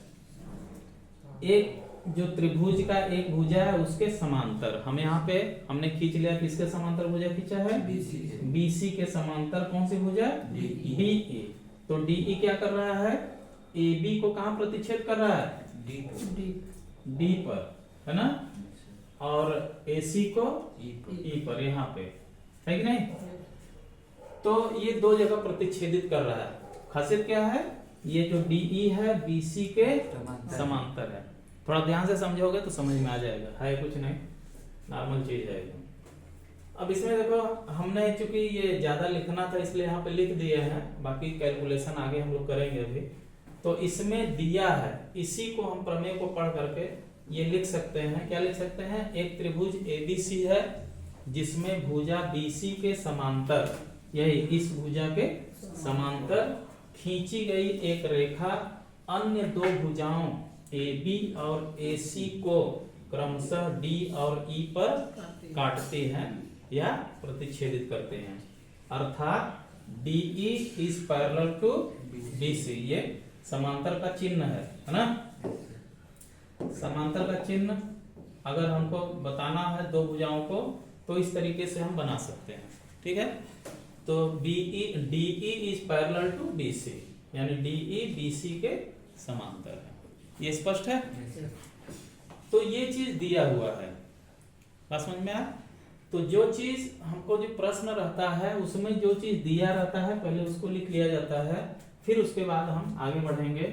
एक जो त्रिभुज का एक भुजा है उसके समांतर, हम यहाँ पे हमने खींच लिया, किसके समांतर भुजा खींचा है? BC के समांतर कौन सी भुजा? DE। तो DE क्या कर रहा है? AB को कहां प्रतिच्छेद कर रहा है? D पर, है ना। और AC को E पर, यहाँ पे, है कि नहीं। तो ये 2 जगह प्रतिच्छेदित कर रहा है। खासियत क्या है? ये जो DE है BC के समांतर है। थोड़ा ध्यान से समझोगे तो समझ में आ जाएगा, है कुछ नहीं, नॉर्मल चीज है। अब इसमें देखो हमने चूंकि ये ज्यादा लिखना था इसलिए यहाँ पे लिख दिए हैं, बाकी कैलकुलेशन आगे हम लोग करेंगे अभी। तो इसमें दिया है, इसी को हम प्रमेय को पढ़ करके ये लिख सकते हैं। क्या लिख सकते हैं? एक त्रिभुज ABC है जिसमें भुजा BC के समांतर यही इस भुजा के समांतर खींची गई एक रेखा अन्य दो भुजाओं AB और AC को क्रमशः D और E पर काटते हैं या प्रतिच्छेदित करते हैं, अर्थात DE is parallel to BC। ये समांतर का चिन्ह है ना। समांतर का चिन्ह अगर हमको बताना है दो भुजाओं को तो इस तरीके से हम बना सकते हैं, ठीक है। तो DE is parallel to BC, यानी DE BC के समांतर है। ये स्पष्ट है। तो ये चीज दिया हुआ है, बात समझ में आया। तो जो चीज हमको जो प्रश्न रहता है उसमें जो चीज दिया रहता है पहले उसको लिख लिया जाता है, फिर उसके बाद हम आगे बढ़ेंगे।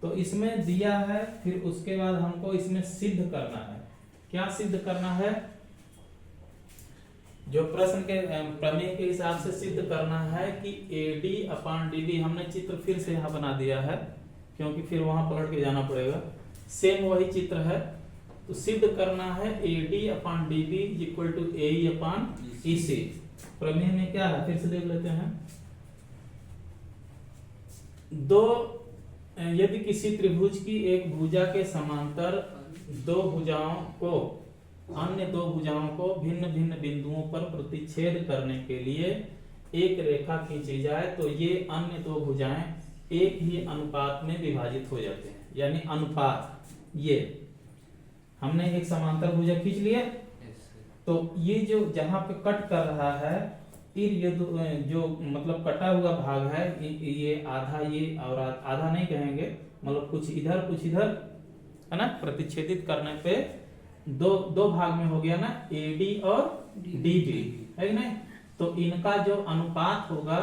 तो इसमें दिया है, फिर उसके बाद हमको इसमें सिद्ध करना है। क्या सिद्ध करना है? जो प्रश्न के प्रमेय के हिसाब से सिद्ध करना है कि AD/DB, हमने चित्र फिर से यहाँ बना दिया है क्योंकि फिर वहां पलट के जाना पड़ेगा। सेम वही चित्र है। तो सिद्ध करना है AD/DB इक्वल टू AE/EC। प्रमेय में क्या है फिर से देख लेते हैं। यदि किसी त्रिभुज की एक भुजा के समांतर दो भुजाओं को अन्य दो भुजाओं को भिन्न भिन्न बिंदुओं पर प्रतिच्छेद करने के लिए एक रेखा खींची जाए तो ये अन्य दो भुजाएं एक ही अनुपात में विभाजित हो जाते हैं। यानी अनुपात, ये हमने एक समांतर भुजा खींच लिया तो ये जो जहां पे कट कर रहा है फिर ये जो मतलब कटा हुआ भाग है ये आधा, ये और आधा नहीं कहेंगे, मतलब कुछ इधर है ना। प्रतिच्छेदित करने पे दो भाग में हो गया ना, AD और DB है कि नहीं। तो इनका जो अनुपात होगा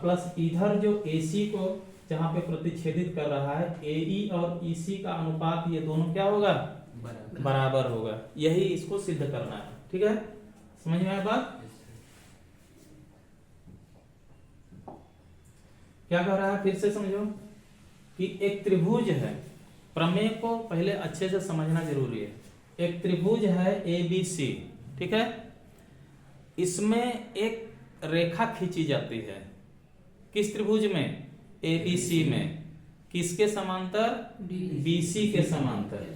प्लस इधर जो AC को जहां पे प्रतिच्छेदित कर रहा है AE और EC का अनुपात, ये दोनों क्या होगा? बराबर होगा। यही इसको सिद्ध करना है, ठीक है। समझ में आया बात? क्या कह रहा है फिर से समझो कि एक त्रिभुज है। प्रमेय को पहले अच्छे से समझना जरूरी है। एक त्रिभुज है ABC, ठीक है। इसमें एक रेखा खींची जाती है किस त्रिभुज में? ABC में। किसके समांतर? BC के समांतर।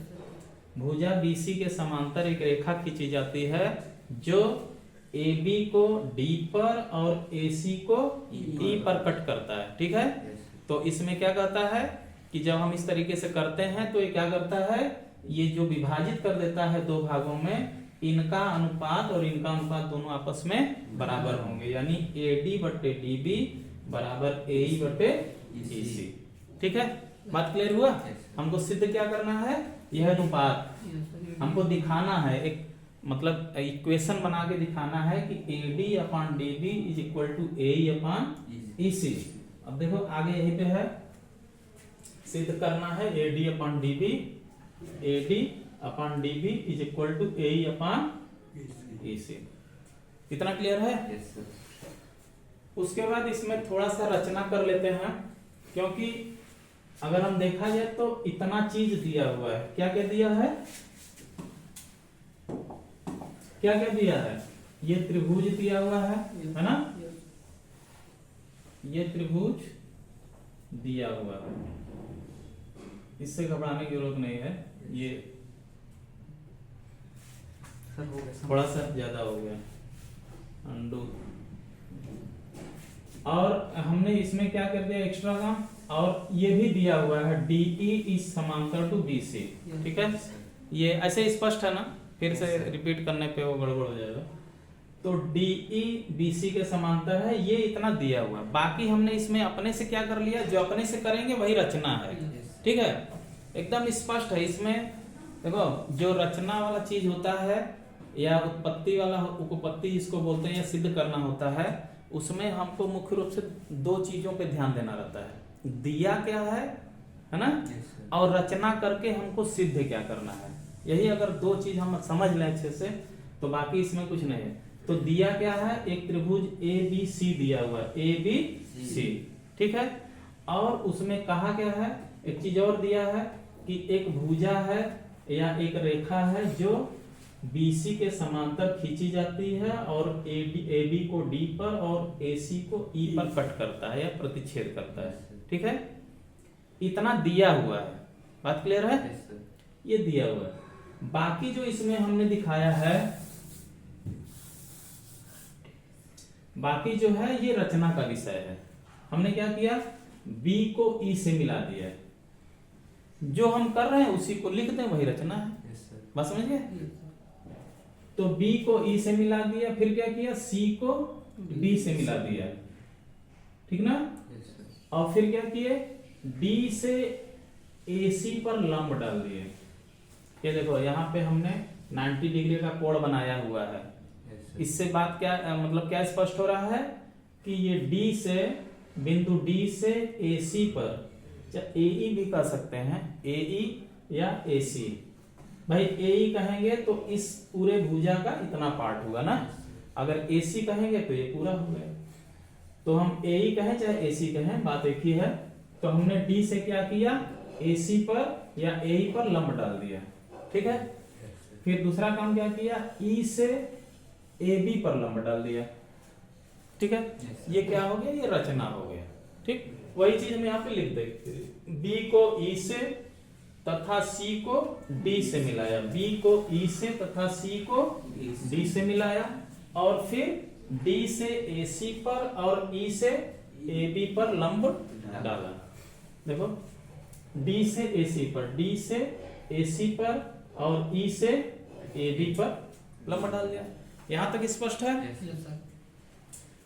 भुजा BC के समांतर एक रेखा खींची जाती है जो AB को D पर और AC को E पर कट करता है, ठीक है। तो इसमें क्या कहता है कि जब हम इस तरीके से करते हैं तो ये क्या करता है, ये जो विभाजित कर देता है दो भागों में, इनका अनुपात और इनका अनुपात दोनों आपस में बराबर होंगे। यानी AD/DB बराबर AE/EC, ठीक है। बात क्लियर हुआ? हमको सिद्ध क्या करना है? यह अनुपात हमको दिखाना है, एक मतलब इक्वेशन बना के दिखाना है कि AD/DB is equal to AE/EC। अब देखो आगे यही पे है, सिद्ध करना है AD/DB is equal to AE/EC। इतना क्लियर है? उसके बाद इसमें थोड़ा सा रचना कर लेते हैं, क्योंकि अगर हम देखा जाए तो इतना चीज दिया हुआ है। क्या क्या दिया है? क्या क्या दिया है? ये त्रिभुज दिया हुआ है ना। ये त्रिभुज दिया हुआ है, इससे घबराने की जरूरत नहीं है। ये थोड़ा सा ज्यादा हो गया, अंडू। और हमने इसमें क्या कर दिया एक्स्ट्रा काम, और ये भी दिया हुआ है DE इज समांतर टू BC, ठीक है। ये ऐसे स्पष्ट है ना, फिर से रिपीट करने पे वो गड़बड़ हो जाएगा। तो DE BC के समांतर है, ये इतना दिया हुआ। बाकी हमने इसमें अपने से क्या कर लिया, जो अपने से करेंगे वही रचना है, ठीक है। एकदम स्पष्ट है। इसमें देखो जो रचना वाला चीज होता है या उत्पत्ति वाला, उपपत्ति जिसको बोलते हैं, या सिद्ध करना होता है, उसमें हमको मुख्य रूप से दो चीजों पे ध्यान देना रहता है। दिया क्या है ना, और रचना करके हमको सिद्ध क्या करना है। यही अगर दो चीज हम समझ लें अच्छे से तो बाकी इसमें कुछ नहीं है। तो दिया क्या है, एक त्रिभुज ABC दिया हुआ है, ABC, ठीक है। और उसमें कहा क्या है, एक चीज और दिया है कि एक भुजा है या एक रेखा है जो BC के समांतर खींची जाती है और AB को D पर और AC को E पर कट करता है या प्रतिच्छेद करता है। ठीक है, इतना दिया हुआ है, बात क्लियर है? Yes sir. ये दिया हुआ है। बाकी जो इसमें हमने दिखाया है, बाकी जो है ये रचना का विषय है। हमने क्या किया, B को E से मिला दिया है। जो हम कर रहे हैं उसी को लिख दें, वही रचना है। Yes sir. बात समझ गए? तो B को E से मिला दिया, फिर क्या किया, C को D से मिला दिया, ठीक ना? Yes sir. और फिर क्या किए, D से AC पर लंब डाल दिए। ये देखो यहाँ पे हमने 90 डिग्री का कोण बनाया हुआ है। Yes sir. इससे बात क्या मतलब क्या स्पष्ट हो रहा है कि ये D से बिंदु D से AC पर, AE भी कह सकते हैं, AE या AC। भाई AE कहेंगे तो इस पूरे भुजा का इतना पार्ट हुआ ना, अगर AC कहेंगे तो ये पूरा हो गया। तो हम AE कहें चाहे AC कहें, बात एक ही है। तो हमने D से क्या किया, AC पर या AE पर लंब डाल दिया, ठीक है। फिर दूसरा काम क्या किया, E से AB पर लंब डाल दिया, ठीक है। ये क्या हो गया, ये रचना हो गया, ठीक। वही चीज हम यहाँ पे लिख देते, B को E से तथा C को D से मिलाया, B को E से तथा C को D से मिलाया, और फिर D से AC पर और E से AB पर लंब डाला। देखो D से AC पर, D से AC पर और E से AB पर लंब डाल दिया। यहां तक स्पष्ट है?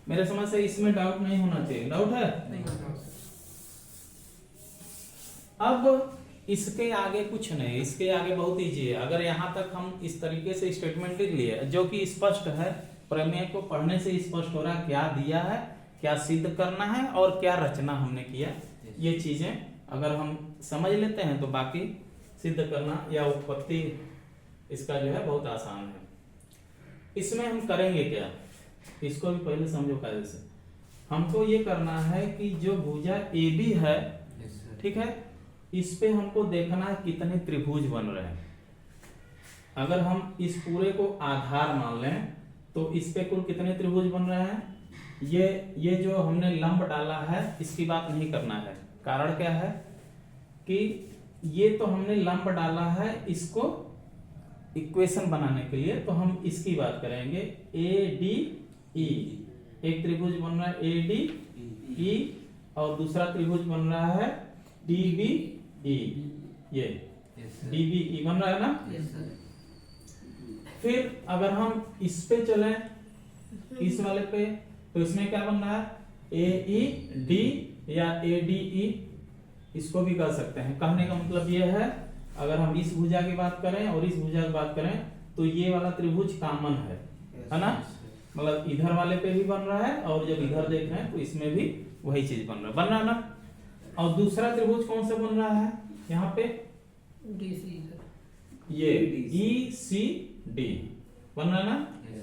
मेरे समझ से इसमें डाउट नहीं होना चाहिए। डाउट है? अब इसके आगे कुछ नहीं, इसके आगे बहुत इजी है। अगर यहाँ तक हम इस तरीके से स्टेटमेंट लिख लिए जो कि स्पष्ट है, प्रमेय को पढ़ने से स्पष्ट हो रहा है क्या दिया है, क्या सिद्ध करना है और क्या रचना हमने किया। ये चीजें अगर हम समझ लेते हैं तो बाकी सिद्ध करना या उत्पत्ति इसका जो है बहुत आसान है। इसमें हम करेंगे क्या, इसको भी पहले समझो कायदे से। हमको ये करना है कि जो भुजा AB है, ठीक है, इस पे हमको देखना है कितने त्रिभुज बन रहे हैं। अगर हम इस पूरे को आधार मान लें तो इस पे कुल कितने त्रिभुज बन रहे हैं। ये जो हमने लंब डाला है इसकी बात नहीं करना है। कारण क्या है कि ये तो हमने लंब डाला है इसको इक्वेशन बनाने के लिए, तो हम इसकी बात करेंगे। ADE एक त्रिभुज बन रहा है ADE और दूसरा त्रिभुज बन रहा है DBE। ये DBE बन रहा है ना। फिर अगर हम इस पे चलें, इस वाले पे, तो इसमें क्या बन रहा है AED या ADE, इसको भी कह सकते हैं। कहने का मतलब ये है, अगर हम इस भुजा की बात करें और इस भुजा की बात करें तो ये वाला त्रिभुज कॉमन है ना। मतलब इधर वाले पे भी बन रहा है और जब इधर देख रहे हैं तो इसमें भी वही चीज बन रहा है ना। और दूसरा त्रिभुज कौन सा बन रहा है यहाँ पे, ये ECD बन रहा है ना,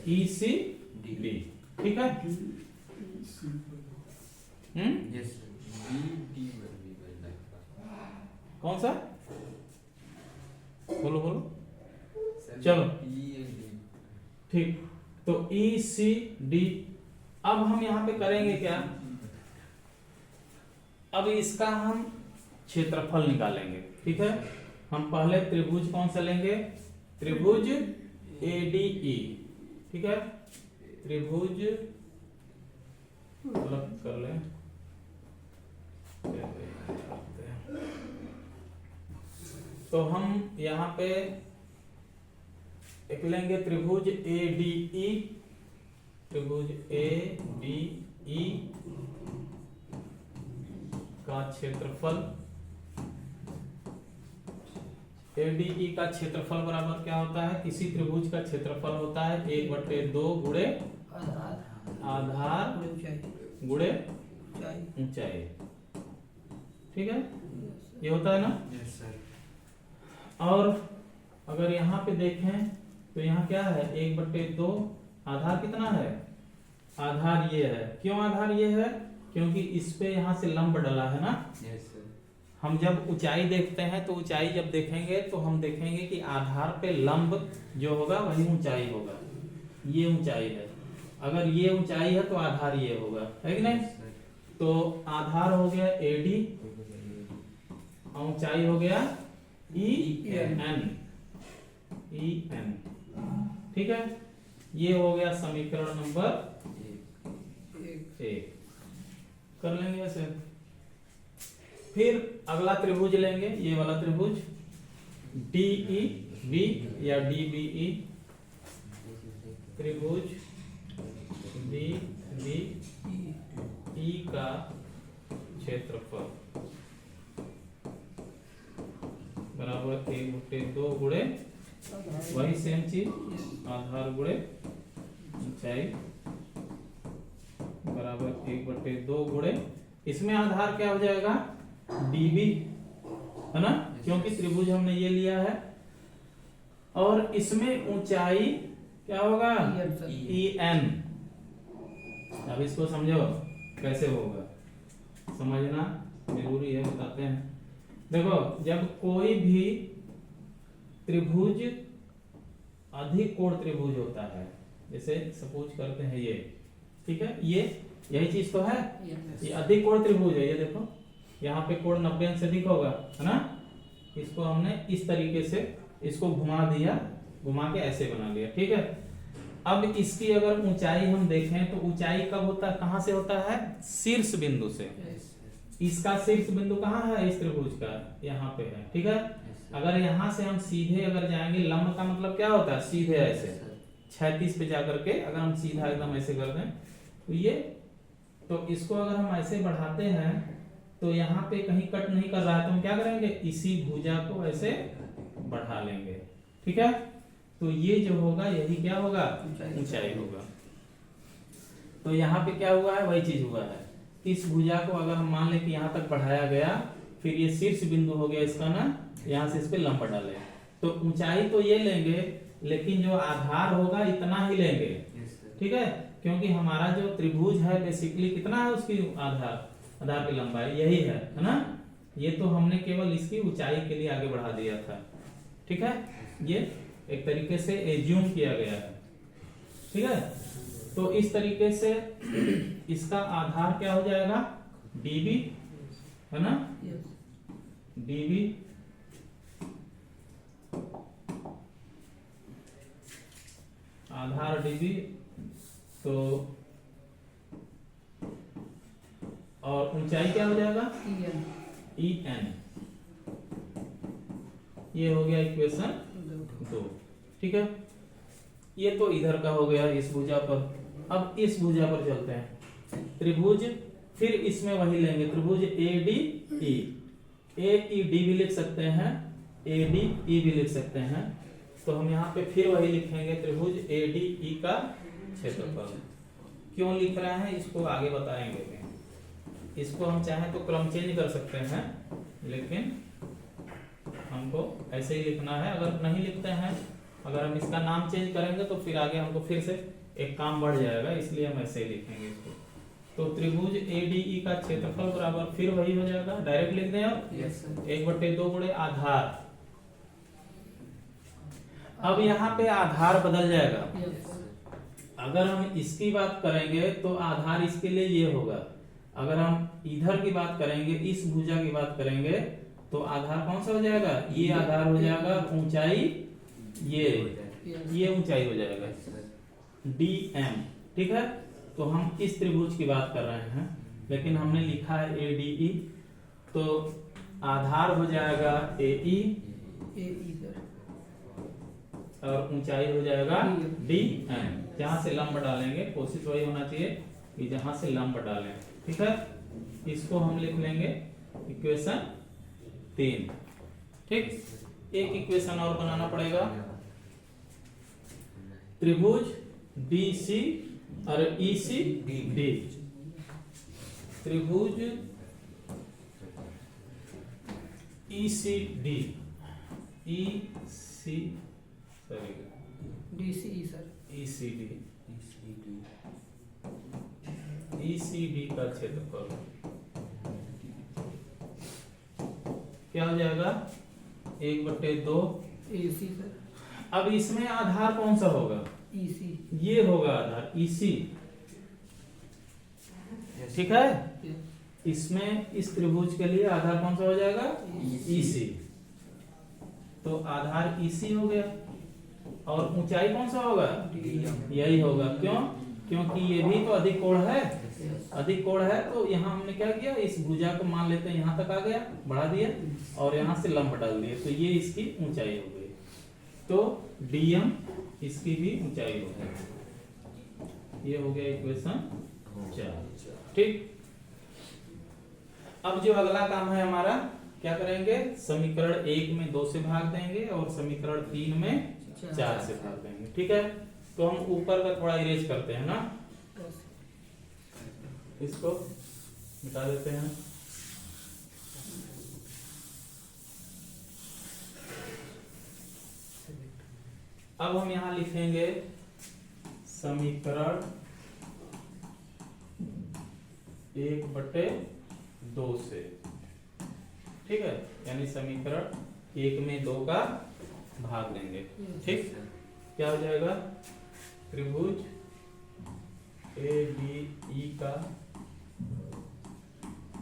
ECD, ठीक है। कौन सा, बोलो बोलो, चलो ठीक। तो ECD, अब हम यहाँ पे करेंगे क्या, अब इसका हम क्षेत्रफल निकालेंगे, ठीक है। हम पहले त्रिभुज कौन सा लेंगे, त्रिभुज ADE, ठीक है। त्रिभुज अलग कर लें, तो हम यहाँ पे एक लेंगे त्रिभुज ADE, त्रिभुज ADE का क्षेत्रफल, ADE का क्षेत्रफल बराबर क्या होता है, किसी त्रिभुज का क्षेत्रफल होता है 1/2 गुणे आधार गुणे ऊंचाई, ठीक है, ये होता है ना। Yes sir. और अगर यहाँ पे देखें तो यहाँ क्या है 1/2, आधार कितना है, आधार ये है। क्यों आधार ये है, क्योंकि इस पे यहाँ से लंब डला है ना। Yes sir. हम जब ऊंचाई देखते हैं तो ऊंचाई जब देखेंगे तो हम देखेंगे कि आधार पे लंब जो होगा वही ऊंचाई होगा। ये ऊंचाई है, अगर ये ऊंचाई है तो आधार ये होगा, है कि नहीं? तो आधार हो गया AD, ऊंचाई हो गया EN। ठीक है, ये हो गया समीकरण नंबर 1। कर लेंगे ऐसे। फिर अगला त्रिभुज लेंगे, ये वाला त्रिभुज DEB या DBE, त्रिभुज DBE का क्षेत्रफल बराबर 1/2 गुणे वही सेम चीज, आधार गुणे ऊंचाई बराबर 1/2 गुणे, इसमें आधार क्या हो जाएगा DB, है ना, क्योंकि त्रिभुज हमने ये लिया है। और इसमें ऊंचाई क्या होगा EN। अब इसको समझो कैसे होगा, समझना जरूरी है, बताते हैं। देखो, जब कोई भी त्रिभुज अधिक कोण त्रिभुज होता है, जैसे सपोज करते हैं ये, ठीक है, ये यही चीज तो है, ये अधिक कोण त्रिभुज है। ये देखो यहाँ पे कोण 90 अंश से अधिक होगा, है ना। इसको हमने इस तरीके से इसको घुमा दिया, घुमा के ऐसे बना लिया, ठीक है। अब इसकी अगर ऊंचाई हम देखें तो ऊंचाई कब होता है, कहां से होता है, शीर्ष बिंदु से। इसका शीर्ष बिंदु कहाँ है, इस त्रिभुज का यहाँ पे है, ठीक है। अगर यहाँ से हम सीधे अगर जाएंगे, लंब का मतलब क्या होता है, सीधे ऐसे 36 पे जाकर के अगर हम सीधा एकदम ऐसे कर दें तो ये, तो इसको अगर हम ऐसे बढ़ाते हैं तो यहाँ पे कहीं कट नहीं कर रहा है, तो हम क्या करेंगे, इसी भुजा को ऐसे बढ़ा लेंगे, ठीक है। तो ये जो होगा यही क्या होगा, ऊंचाई होगा। तो यहाँ पे क्या हुआ है, वही चीज हुआ है। इस भुजा को अगर हम मान ले कि यहाँ तक बढ़ाया गया, फिर ये शीर्ष बिंदु हो गया इसका ना, यहाँ से इस पे लंब डाले, तो ऊंचाई तो ये लेंगे लेकिन जो आधार होगा इतना ही लेंगे, ठीक है। क्योंकि हमारा जो त्रिभुज है बेसिकली कितना है, उसकी आधार की लंबाई यही है ना। ये तो हमने केवल इसकी ऊंचाई के लिए आगे बढ़ा दिया था, ठीक है। ये एक तरीके से एज्यूम किया गया है, ठीक है। तो इस तरीके से इसका आधार क्या हो जाएगा, DB, है ना, DB आधार DB, तो और ऊंचाई क्या हो जाएगा EN। ये हो गया इक्वेशन 2, ठीक है। ये तो इधर का हो गया इस भुजा पर। अब इस भुजा पर चलते हैं, त्रिभुज, फिर इसमें वही लेंगे त्रिभुज ADE, AED भी लिख सकते हैं, ADE भी लिख सकते हैं। तो हम यहाँ पे फिर वही लिखेंगे त्रिभुज ADE का क्षेत्रफल। क्यों लिख रहे हैं इसको आगे बताएंगे। इसको हम चाहें तो क्रम चेंज कर सकते हैं, लेकिन हमको ऐसे ही लिखना है। अगर नहीं लिखते हैं, अगर हम इसका नाम चेंज करेंगे तो फिर आगे हमको फिर से एक काम बढ़ जाएगा, इसलिए हम ऐसे ही लिखेंगे इसको। तो त्रिभुज ADE का क्षेत्रफल बराबर फिर वही हो जाएगा, डायरेक्ट लिख दें आप, 1/2 गुणे आधार। अब यहाँ पे आधार बदल जाएगा। अगर हम इसकी बात करेंगे तो आधार इसके लिए ये होगा। अगर हम इधर की बात करेंगे, इस भुजा की बात करेंगे, तो आधार कौन सा हो जाएगा, ये आधार हो जाएगा, ऊंचाई ये ऊंचाई हो जाएगा DM, ठीक है। तो हम इस त्रिभुज की बात कर रहे हैं, लेकिन हमने लिखा है ADE, तो आधार हो जाएगा AE और ऊंचाई हो जाएगा DM। जहां से लंब डालेंगे, कोशिश वही होना चाहिए कि जहां से लंब डालें, ठीक है। इसको हम लिख लेंगे इक्वेशन 3, ठीक। एक इक्वेशन और बनाना पड़ेगा, त्रिभुज BC और ECD, त्रिभुज ECD, ECD का क्षेत्रफल क्या हो जाएगा 1/2। AC सर, अब इसमें आधार कौन सा होगा, EC, ये होगा आधार EC, ठीक है। इसमें इस त्रिभुज के लिए आधार कौन सा हो जाएगा EC, तो आधार EC हो गया। और ऊंचाई कौन सा होगा यही होगा, क्यों, क्योंकि ये भी तो अधिक कोण है, अधिक कोण है। तो यहाँ हमने क्या किया, इस भुजा को मान लेते हैं यहाँ तक आ गया, बढ़ा दिया और यहाँ से लंब डाल दिया, तो ये इसकी ऊंचाई हो गई। तो DM इसकी भी ऊंचाई हो गई। ये हो गया इक्वेशन 4, ठीक। अब जो अगला काम है हमारा, क्या करेंगे, समीकरण 1 में 2 से भाग देंगे और समीकरण 3 में 4 से भाग देंगे, ठीक है। तो हम ऊपर का थोड़ा इरेज करते हैं ना, इसको मिटा देते हैं। अब हम यहां लिखेंगे समीकरण 1/2 से, ठीक है, यानी समीकरण 1 में 2 का भाग देंगे, ठीक। क्या हो जाएगा, त्रिभुज ADE का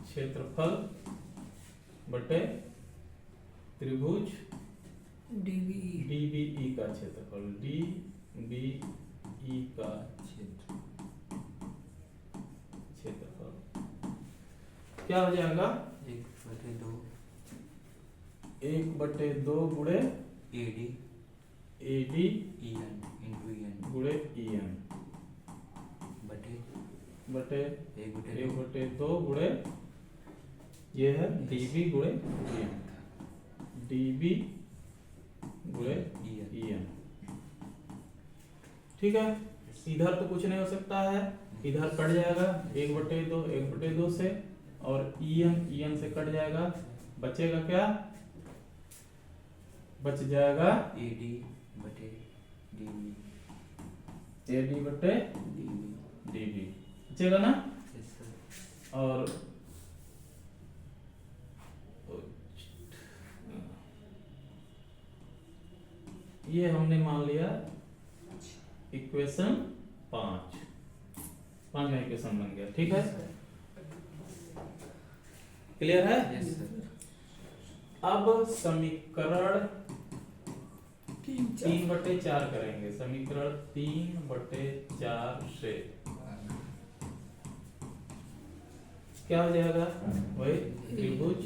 क्षेत्रफल बटे त्रिभुज DBE का क्षेत्रफल, DBE का क्षेत्रफल क्या हो जाएगा 1/2 गुणे AD गुणे EN बटे 1/2 गुणे, ये है DB गुणे EN, DB गुणे EN, ठीक है। इधर तो कुछ नहीं हो सकता है, इधर कट जाएगा 1/2 से, और EN से कट जाएगा, बचेगा क्या, बच जाएगा AD बटे DB, बचेगा ना। और ये हमने मान लिया इक्वेशन 5 इक्वेशन बन गया, ठीक है। क्लियर है। अब समीकरण 3/4 करेंगे, समीकरण 3/4 से क्या हो जाएगा, वही त्रिभुज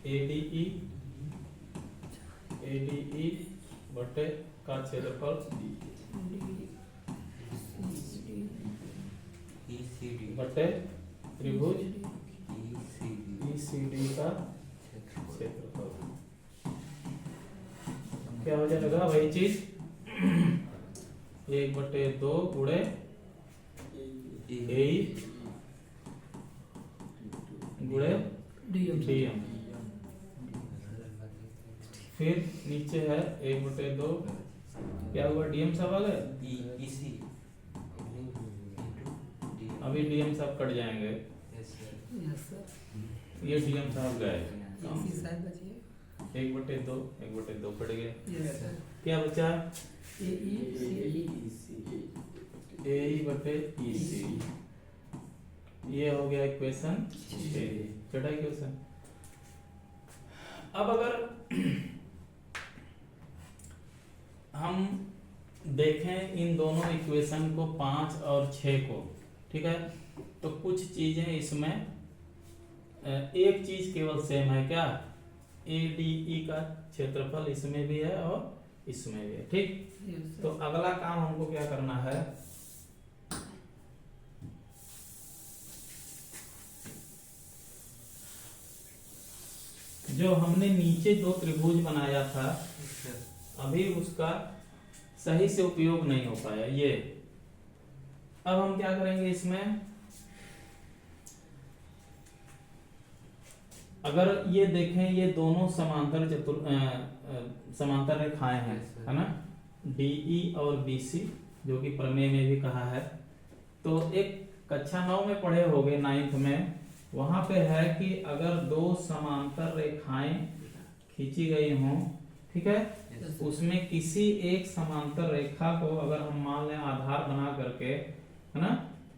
ADE बटे का क्षेत्रफल बटे त्रिभुज ECD का क्षेत्रफल, क्या हो जाएगा वही चीज 1/2 गुणे AE गुणे DM, फिर नीचे है 1/2, क्या हुआ DM सब आ गए, अभी DM सब कट जाएंगे, ये DM सब गए, 1/2 कट गए, क्या बचा AE बटे EC, ये हो गया इक्वेशन 6, छठा इक्वेशन। अब अगर हम देखें इन दोनों इक्वेशन को 5 और 6 को, ठीक है, तो कुछ चीजें इसमें, एक चीज केवल सेम है, क्या, ADE का क्षेत्रफल इसमें भी है और इसमें भी है, ठीक। तो अगला काम हमको क्या करना है, जो हमने नीचे 2 त्रिभुज बनाया था, अभी उसका सही से उपयोग नहीं हो पाया ये। अब हम क्या करेंगे, इसमें अगर ये देखें, ये दोनों समांतर रेखाएं हैं, है ना, DE और BC, जो कि प्रमेय में भी कहा है। तो एक कक्षा 9 में पढ़े होंगे, 9th में वहां पे है कि अगर दो समांतर रेखाएं खींची गई हों, ठीक है, उसमें किसी एक समांतर रेखा को अगर हम मान लें आधार बना करके, है ना,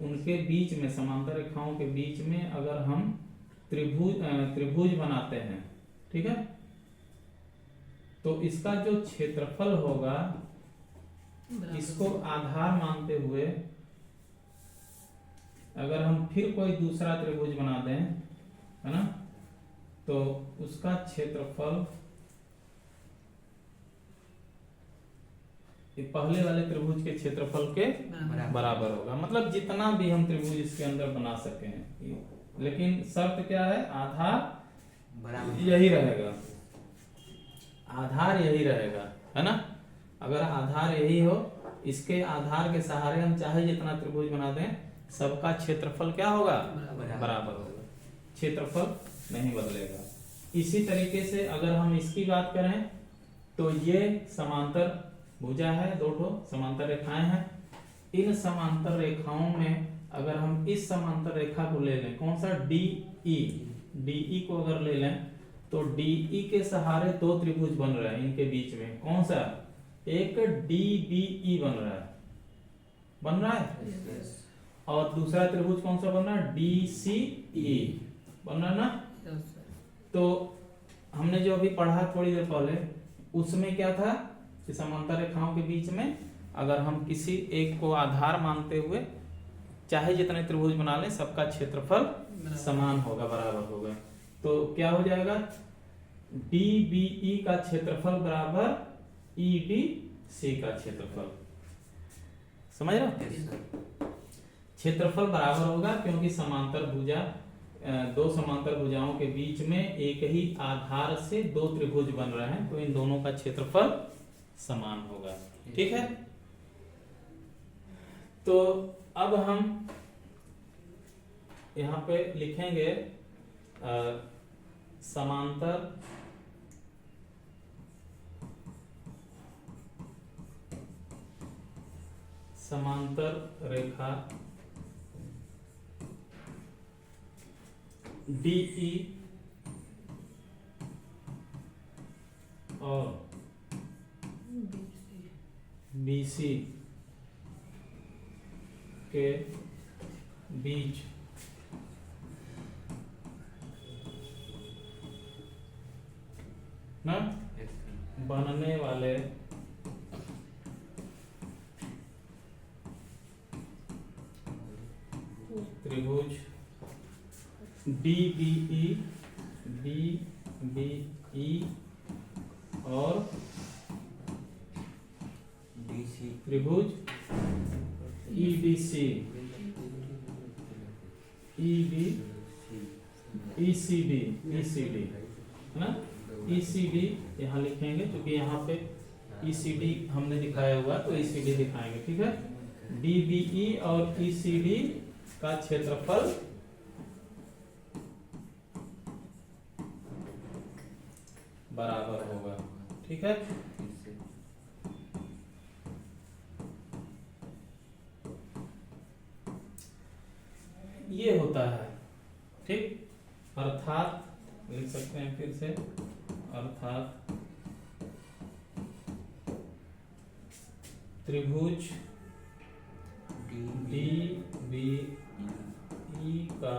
उनके बीच में, समांतर रेखाओं के बीच में अगर हम त्रिभुज बनाते हैं, ठीक है, तो इसका जो क्षेत्रफल होगा, इसको आधार मानते हुए अगर हम फिर कोई दूसरा त्रिभुज बना दें, है ना, तो उसका क्षेत्रफल ये पहले वाले त्रिभुज के क्षेत्रफल के बराबर होगा। मतलब जितना भी हम त्रिभुज इसके अंदर बना सके हैं, लेकिन शर्त क्या है, आधार यही रहेगा, आधार यही रहेगा, है ना। अगर आधार यही हो, इसके आधार के सहारे हम चाहे जितना त्रिभुज बना दें, सबका क्षेत्रफल क्या होगा, बराबर होगा, क्षेत्रफल नहीं बदलेगा। इसी तरीके से अगर हम इसकी बात करें तो ये समांतर भुजा है, दो ठो समांतर रेखाएं हैं। इन समांतर रेखाओं में अगर हम इस समांतर रेखा को ले लें, कौन सा, डीई को अगर ले लें तो डीई के सहारे दो त्रिभुज बन रहे हैं, इनके बीच में कौन सा, एक डीबीई बन रहा है और दूसरा त्रिभुज कौन सा बन रहा है, डीसीई बन रहा है ना। तो हमने जो अभी पढ़ा थोड़ी देर पहले, उसमें क्या था कि समांतर रेखाओं के बीच में अगर हम किसी एक को आधार मानते हुए चाहे जितने त्रिभुज बना लें, सबका क्षेत्रफल समान होगा, बराबर होगा। तो क्या हो जाएगा, डीबीई का क्षेत्रफल बराबर ईडीसी का क्षेत्रफल, समझ रहे हो। क्षेत्रफल बराबर होगा क्योंकि समांतर भुजा, दो समांतर भुजाओं के बीच में एक ही आधार से दो त्रिभुज बन रहे हैं, तो इन दोनों का क्षेत्रफल समान होगा, ठीक है। तो अब हम यहां पे लिखेंगे समांतर रेखा डीई और बीसी के बीच ना बनने वाले त्रिभुज डीबीई और त्रिभुज ईडीसी ईसीडी है ना, ईसीडी यहाँ लिखेंगे क्योंकि यहाँ पे ईसीडी हमने दिखाया हुआ, तो ईसीडी दिखाएंगे, ठीक है। डीबीई और ईसीडी का क्षेत्रफल बराबर होगा, ठीक है। ये होता है, ठीक। अर्थात लिख सकते हैं फिर से, अर्थात त्रिभुज डीबीई का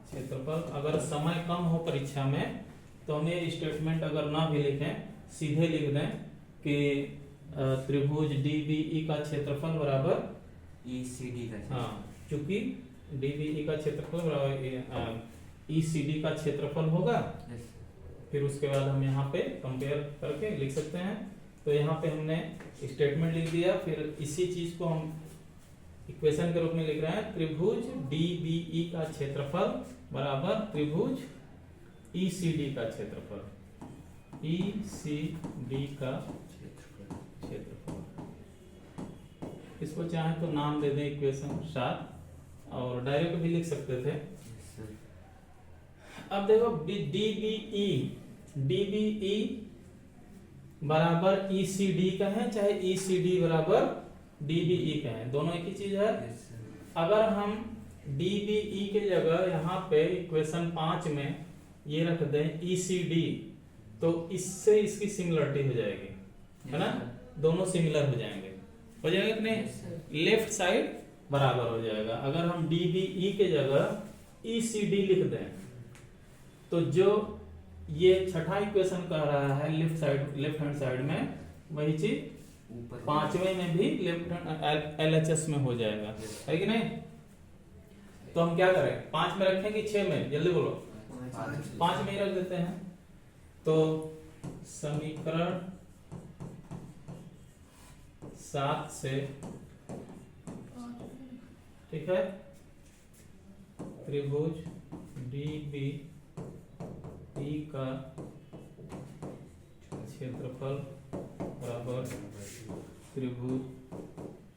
क्षेत्रफल, अगर समय कम हो परीक्षा में तो हम ये स्टेटमेंट अगर ना भी लिखें, सीधे लिख दें कि त्रिभुज डीबीई का क्षेत्रफल बराबर ईसीडी का, हाँ, चूंकि डीबीई का क्षेत्रफल बराबर ईसीडी का क्षेत्रफल होगा, फिर उसके बाद हम यहाँ पे कंपेयर करके लिख सकते हैं। तो यहाँ पे हमने स्टेटमेंट लिख दिया, फिर इसी चीज को हम इक्वेशन के रूप में लिख रहे हैं, त्रिभुज डीबीई का क्षेत्रफल बराबर त्रिभुज ईसीडी का क्षेत्रफल, ईसीडी का क्षेत्रफल। इसको चाहे तो नाम दे दें इक्वेशन 7, और डायरेक्ट भी लिख सकते थे। अब देखो डीबीई बराबर ईसीडी का है, चाहे ईसीडी बराबर डीबीई का है, दोनों एक ही चीज है। अगर हम डी बी ई के जगह यहाँ पे इक्वेशन 5 में ये रख दें ई सी डी, तो इससे इसकी सिमिलरिटी हो जाएगी, है ना, दोनों सिमिलर हो जाएंगे, हो जाएगा कि नहीं, लेफ्ट साइड बराबर हो जाएगा। अगर हम डी बी ई के जगह ई सी डी लिख दें तो जो ये छठा इक्वेशन कह रहा है लेफ्ट हैंड साइड में, वही चीज पांचवें में भी लेफ्ट LHS में हो जाएगा, है कि नहीं। तो हम क्या करें, 5 में रखें कि 6 में, जल्दी बोलो। 5 में ही रख देते हैं। तो समीकरण 7 से, ठीक है, त्रिभुज DBE का क्षेत्रफल बराबर त्रिभुज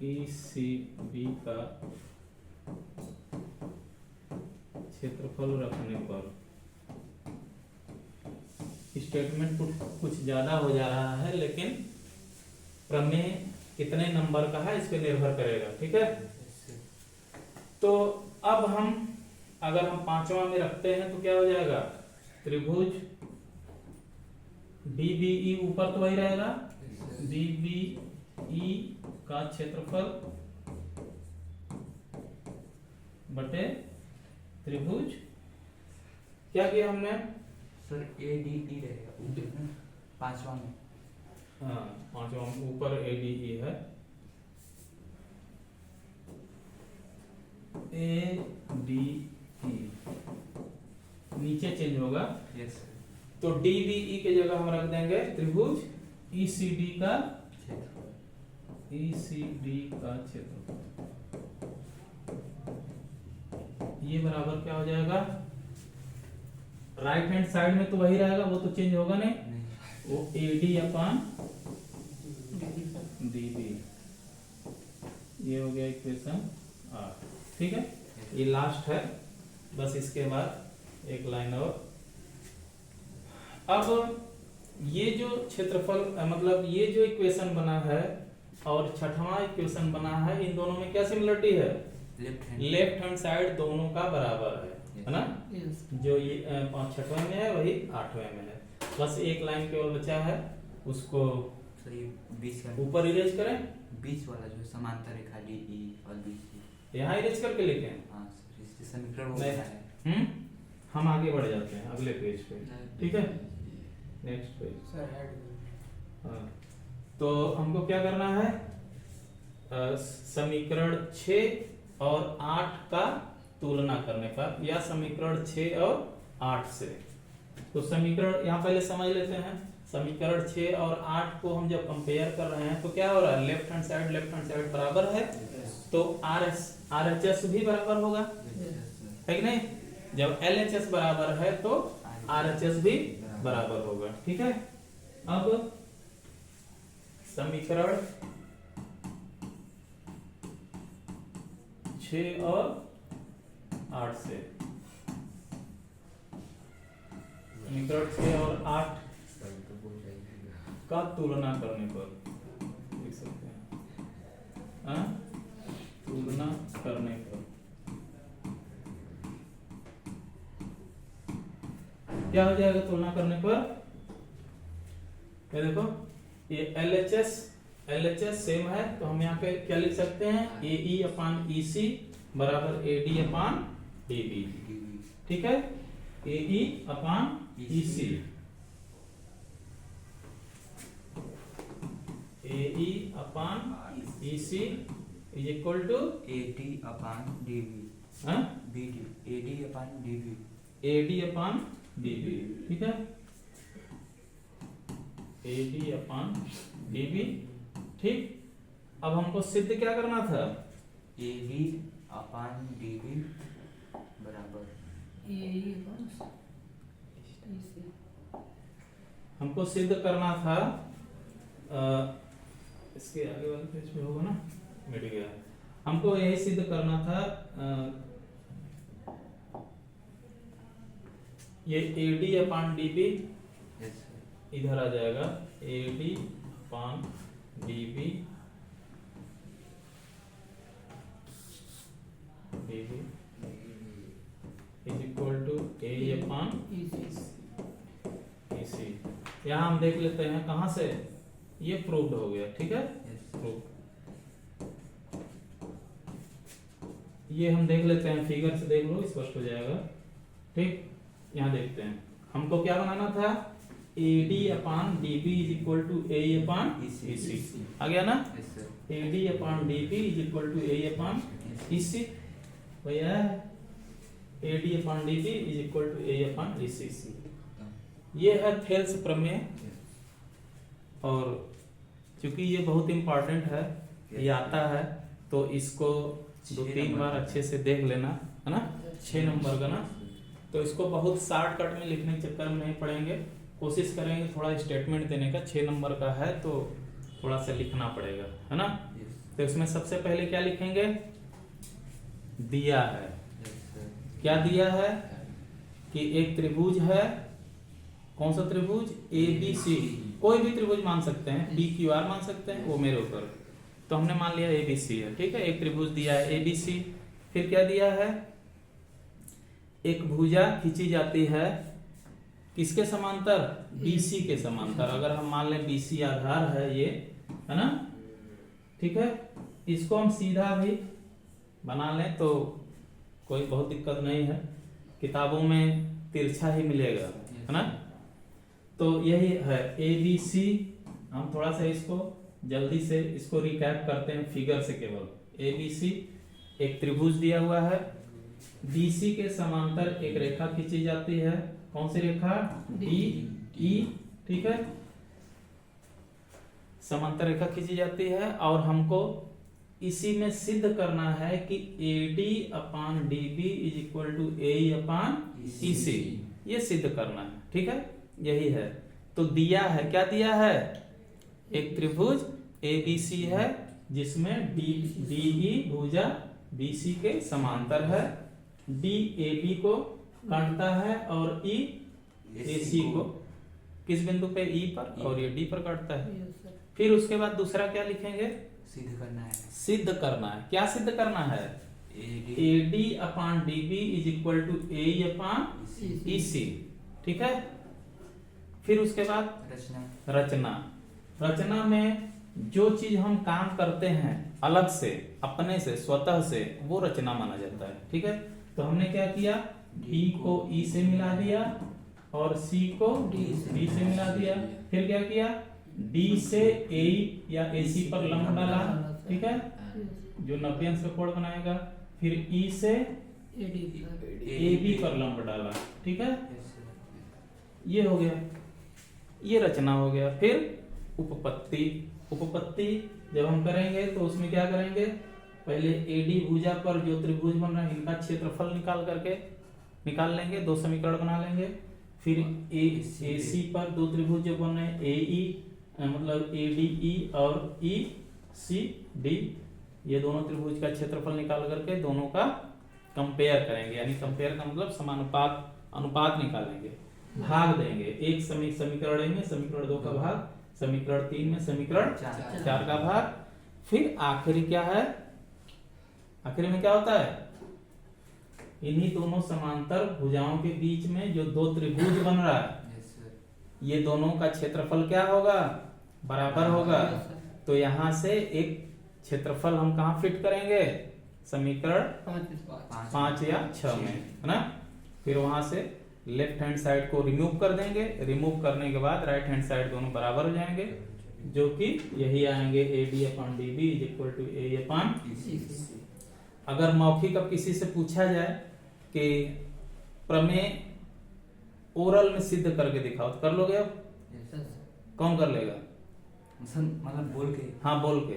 ECB का क्षेत्रफल रखने पर, स्टेटमेंट कुछ ज्यादा हो जा रहा है, लेकिन प्रमेय कितने नंबर का है इस पे निर्भर करेगा, ठीक है। तो अब हम अगर हम 5वां में रखते हैं तो क्या हो जाएगा, त्रिभुज DBE ऊपर तो वही रहेगा, DBE का क्षेत्रफल बटे त्रिभुज, क्या किया हमने सर ADE रहेगा 5वां में। हाँ, 5वां में ऊपर ADE है, ADE नीचे चेंज होगा, यस सर। तो DBE के जगह हम रख देंगे त्रिभुज ECD का क्षेत्रफल, ये बराबर क्या हो जाएगा, राइट हैंड साइड में तो वही रहेगा, वो तो चेंज होगा नहीं, वो AD अपान DB, ये हो गया इक्वेशन 8, ठीक है। ये लास्ट है, बस इसके बाद एक लाइन और। अब ये जो क्षेत्रफल मतलब ये जो इक्वेशन बना है और छठवां इक्वेशन बना है, इन दोनों में क्या सिमिलरिटी है, लेफ्ट हैंड साइड दोनों का बराबर है ना, जो ये 6वें में है वही 8वें में है, बस एक लाइन केवल बचा है, उसको ऊपर इरेज करें, बीच वाला जो समांतर रेखा DE और BC, यहाँ इरेज करके लिखें। हाँ सर, इससे समीकरण हो गया है। हम आगे बढ़ जाते हैं अगले पेज पे, ठीक है, नेक्स्ट पेज। सर हेड, हाँ, तो हमको क्या करना है, समीकरण 6 और 8 का तुलना करने पर, या समीकरण 6 और 8 से, तो समीकरण यहाँ पहले समझ लेते हैं, समीकरण 6 और 8 को हम जब कंपेयर कर रहे हैं तो क्या हो रहा है, लेफ्ट हैंड साइड बराबर है, तो RHS भी बराबर होगा, है कि नहीं, जब LHS बराबर है तो RHS भी बराबर होगा, ठीक है। अब समीकरण 6 और 8 से, समीकरण 6 और 8 का तुलना करने पर लिख सकते हैं, तुलना करने पर क्या हो जाएगा, तुलना करने पर ये देखो, ये LHS सेम है, तो हम यहाँ पे क्या लिख सकते हैं, AE अपान EC बराबर AD अपान DB, ठीक है, AE upon EC, AE upon EC is equal to AD upon DB, BD, AD upon DB, AD upon DB, ठीक है, AD अपान DB, ठीक। अब हमको सिद्ध क्या करना था, AD अपान DB बराबर हमको सिद्ध करना था, इसके आगे वाले पेज पे होगा ना, मिट गया, हमको यही सिद्ध करना था, ये AD अपान DB इधर आ जाएगा, AD अपान DB यहाँ हम देख लेते हैं कहाँ से, ये प्रूव्ड हो गया, ठीक है, Yes. प्रूव। ये हम देख लेते हैं, फिगर से देख लो, स्पष्ट हो जाएगा। ठीक, यहाँ देखते हैं, हमको क्या बनाना था, AD upon DB is equal to A upon EC, आ गया ना, Yes, sir. AD upon DB is equal to A upon EC, भैया AD upon DB is equal to A upon EC। ये है थेल्स प्रमेय, और चूंकि ये बहुत इंपॉर्टेंट है, ये आता है, तो इसको 2-3 बार अच्छे से देख लेना, है ना, 6 नंबर का ना, तो इसको बहुत शॉर्टकट में लिखने के चक्कर में नहीं पड़ेंगे, कोशिश करेंगे थोड़ा स्टेटमेंट देने का, 6 नंबर का है तो थोड़ा सा लिखना पड़ेगा, है ना। Yes. तो इसमें सबसे पहले क्या लिखेंगे, दिया है, Yes, sir. क्या दिया है कि एक त्रिभुज है, कौन सा त्रिभुज, ABC, कोई भी त्रिभुज मान सकते हैं, PQR मान सकते हैं, वो मेरे ऊपर, तो हमने मान लिया ABC है, ठीक है, एक त्रिभुज दिया है ABC। फिर क्या दिया है, एक भुजा खींची जाती है किसके समांतर, BC के समांतर, अगर हम मान लें BC आधार है ये, है ना, ठीक है, इसको हम सीधा भी बना लें तो कोई बहुत दिक्कत नहीं है, किताबों में तिरछा ही मिलेगा, है ना। तो यही है ABC, हम थोड़ा सा इसको जल्दी से इसको रिकैप करते हैं फिगर से, केवल ABC एक त्रिभुज दिया हुआ है, BC के समांतर एक रेखा खींची जाती है, कौन सी रेखा, DE, ठीक है, समांतर रेखा खींची जाती है, और हमको इसी में सिद्ध करना है कि AD upon DB is equal to A upon EC, ये सिद्ध करना है, ठीक है, यही है। तो दिया है, क्या दिया है, एक त्रिभुज ABC है जिसमें DE भुजा BC के समांतर है, DAB को काटता है और AC को किस बिंदु पे, E पर, और ये D पर काटता है। फिर उसके बाद दूसरा क्या लिखेंगे, सिद्ध करना है, सिद्ध करना है, क्या सिद्ध करना है, AD upon DB is equal to A upon EC, ठीक है। फिर उसके बाद रचना में जो चीज हम काम करते हैं अलग से, अपने से, स्वतः से, वो रचना माना जाता है, ठीक है। तो हमने क्या किया, D को E से मिला दिया और C को D से मिला दिया, फिर क्या किया, D से A या AC पर लंब डाला, ठीक है, जो 90 अंश का कोण बनाएगा, फिर E से AB पर लंब डाला, ठीक है, ये हो गया, ये रचना हो गया। फिर उपपत्ति जब हम करेंगे तो उसमें क्या करेंगे, पहले AD भुजा पर जो त्रिभुज बन रहा है इनका क्षेत्रफल निकाल लेंगे, 2 समीकरण बना लेंगे। फिर AC पर 2 त्रिभुज जो बन रहे हैं, AE मतलब ADE और ECD, ये दोनों त्रिभुज का क्षेत्रफल निकाल करके दोनों का कंपेयर करेंगे, यानी कंपेयर का मतलब समानुपात, अनुपात निकालेंगे, भाग देंगे, एक समीकरण में समीकरण 2 का भाग, समीकरण 3 में समीकरण 4 का भाग। फिर आखिरी क्या है, आखिरी में क्या होता है, इन्हीं दोनों समांतर भुजाओं के बीच में जो 2 त्रिभुज बन रहा है, ये दोनों का क्षेत्रफल क्या होगा, बराबर होगा। तो यहां से एक क्षेत्रफल हम कहा फिट करेंगे, समीकरण 5 या 6 में, है ना। फिर वहां से लेफ्ट हैंड साइड को रिमूव कर देंगे, रिमूव करने के बाद राइट हैंड साइड दोनों बराबर हो जाएंगे, जो कि यही आएंगे, AD upon DB is equal to A upon EC। अगर मौखिक अब किसी से पूछा जाए कि प्रमेय ओरल में सिद्ध करके दिखाओ, तो कर लोगे अब, कौन कर लेगा, मतलब बोल के, हाँ बोल के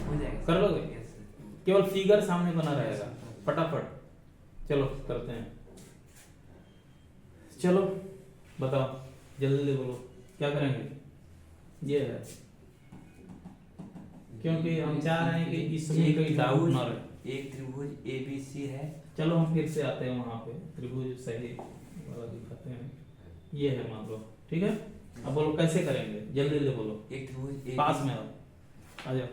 हो जाएगा, कर लोगे, Yes, sir. केवल फिगर सामने बना रहेगा, फटाफट चलो करते हैं, चलो बताओ जल्दी बोलो क्या करेंगे, ये है, क्योंकि हम चाह रहे हैं कि इसमें कोई डाउट ना रहे। एक त्रिभुज ABC है, चलो हम फिर से आते हैं वहां पे, त्रिभुज सही वाला दिखाते हैं, ये है मान लो, ठीक है। अब बोलो कैसे करेंगे, जल्दी जल्दी बोलो, एक त्रिभुज पास में आओ, आ जाओ,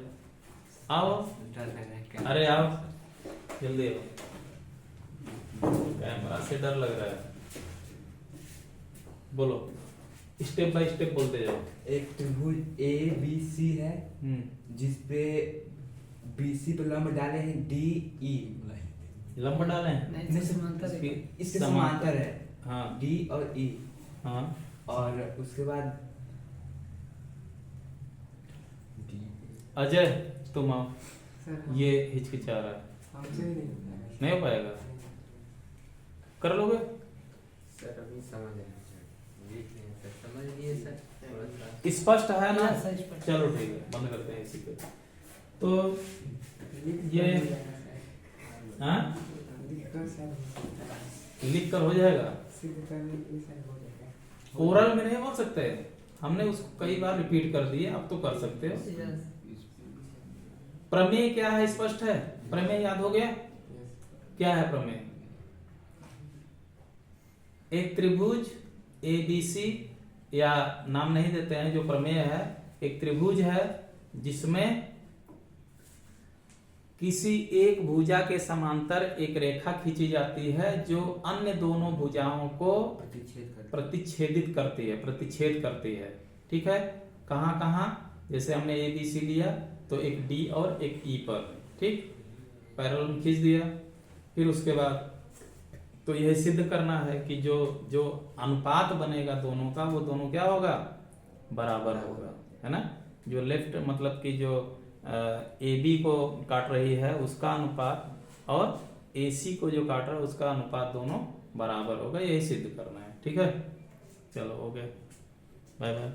आओ, डर लग रहा है क्या? अरे आओ जल्दी आओ, कैमरा से डर लग रहा है, बोलो स्टेप बाय स्टेप बोलते जाओ। एक त्रिभुज ए बी सी है जिसपे BC पे लंब डाले हैं DE। लंब डाले हैं नहीं, इससे समांतर है। इसके समांतर है हाँ D और E। हाँ और उसके बाद अजय तुम आओ, सर ये हिचकिचा रहा है, हमसे ही नहीं होता है। नहीं हो पाएगा, कर लोगे? सर अभी समझ रहे हैं सर, देख रहे हैं सर, समझ लिए सर थोड़ा सा। स्पष्ट है ना? सर, स्पष्ट। चलो ठीक है, बंद करते हैं इसी पे। तो लिख ये- कर हो जाएगा सर। हाँ लिख कर सर हो सकता है। लिख कर हो जाएगा, सिद्ध करने के लिए सर हो जाएगा। ओरल में नहीं बोल सकते, हमने उसको कई बार रिपीट कर दिए, अब तो कर सकते हो। प्रमेय क्या है स्पष्ट है? प्रमेय याद हो गया? यस। क्या है प्रमेय? एक त्रिभुज ABC, या नाम नहीं देते हैं, जो प्रमेय है, एक त्रिभुज है जिसमें किसी एक भुजा के समांतर एक रेखा खींची जाती है जो अन्य दोनों भुजाओं को प्रतिच्छेदित करती है, प्रतिच्छेद करती है। ठीक है, कहां कहां? जैसे हमने ABC लिया तो एक D और एक E पर, ठीक, पैरेलल खींच दिया। फिर उसके बाद तो यह सिद्ध करना है कि जो जो अनुपात बनेगा दोनों का, वो दोनों क्या होगा? बराबर होगा, है ना? जो लेफ्ट मतलब कि जो AB को काट रही है उसका अनुपात और AC को जो काट रहा है उसका अनुपात दोनों बराबर होगा, यही सिद्ध करना है। ठीक है, चलो हो गया, बाय बाय।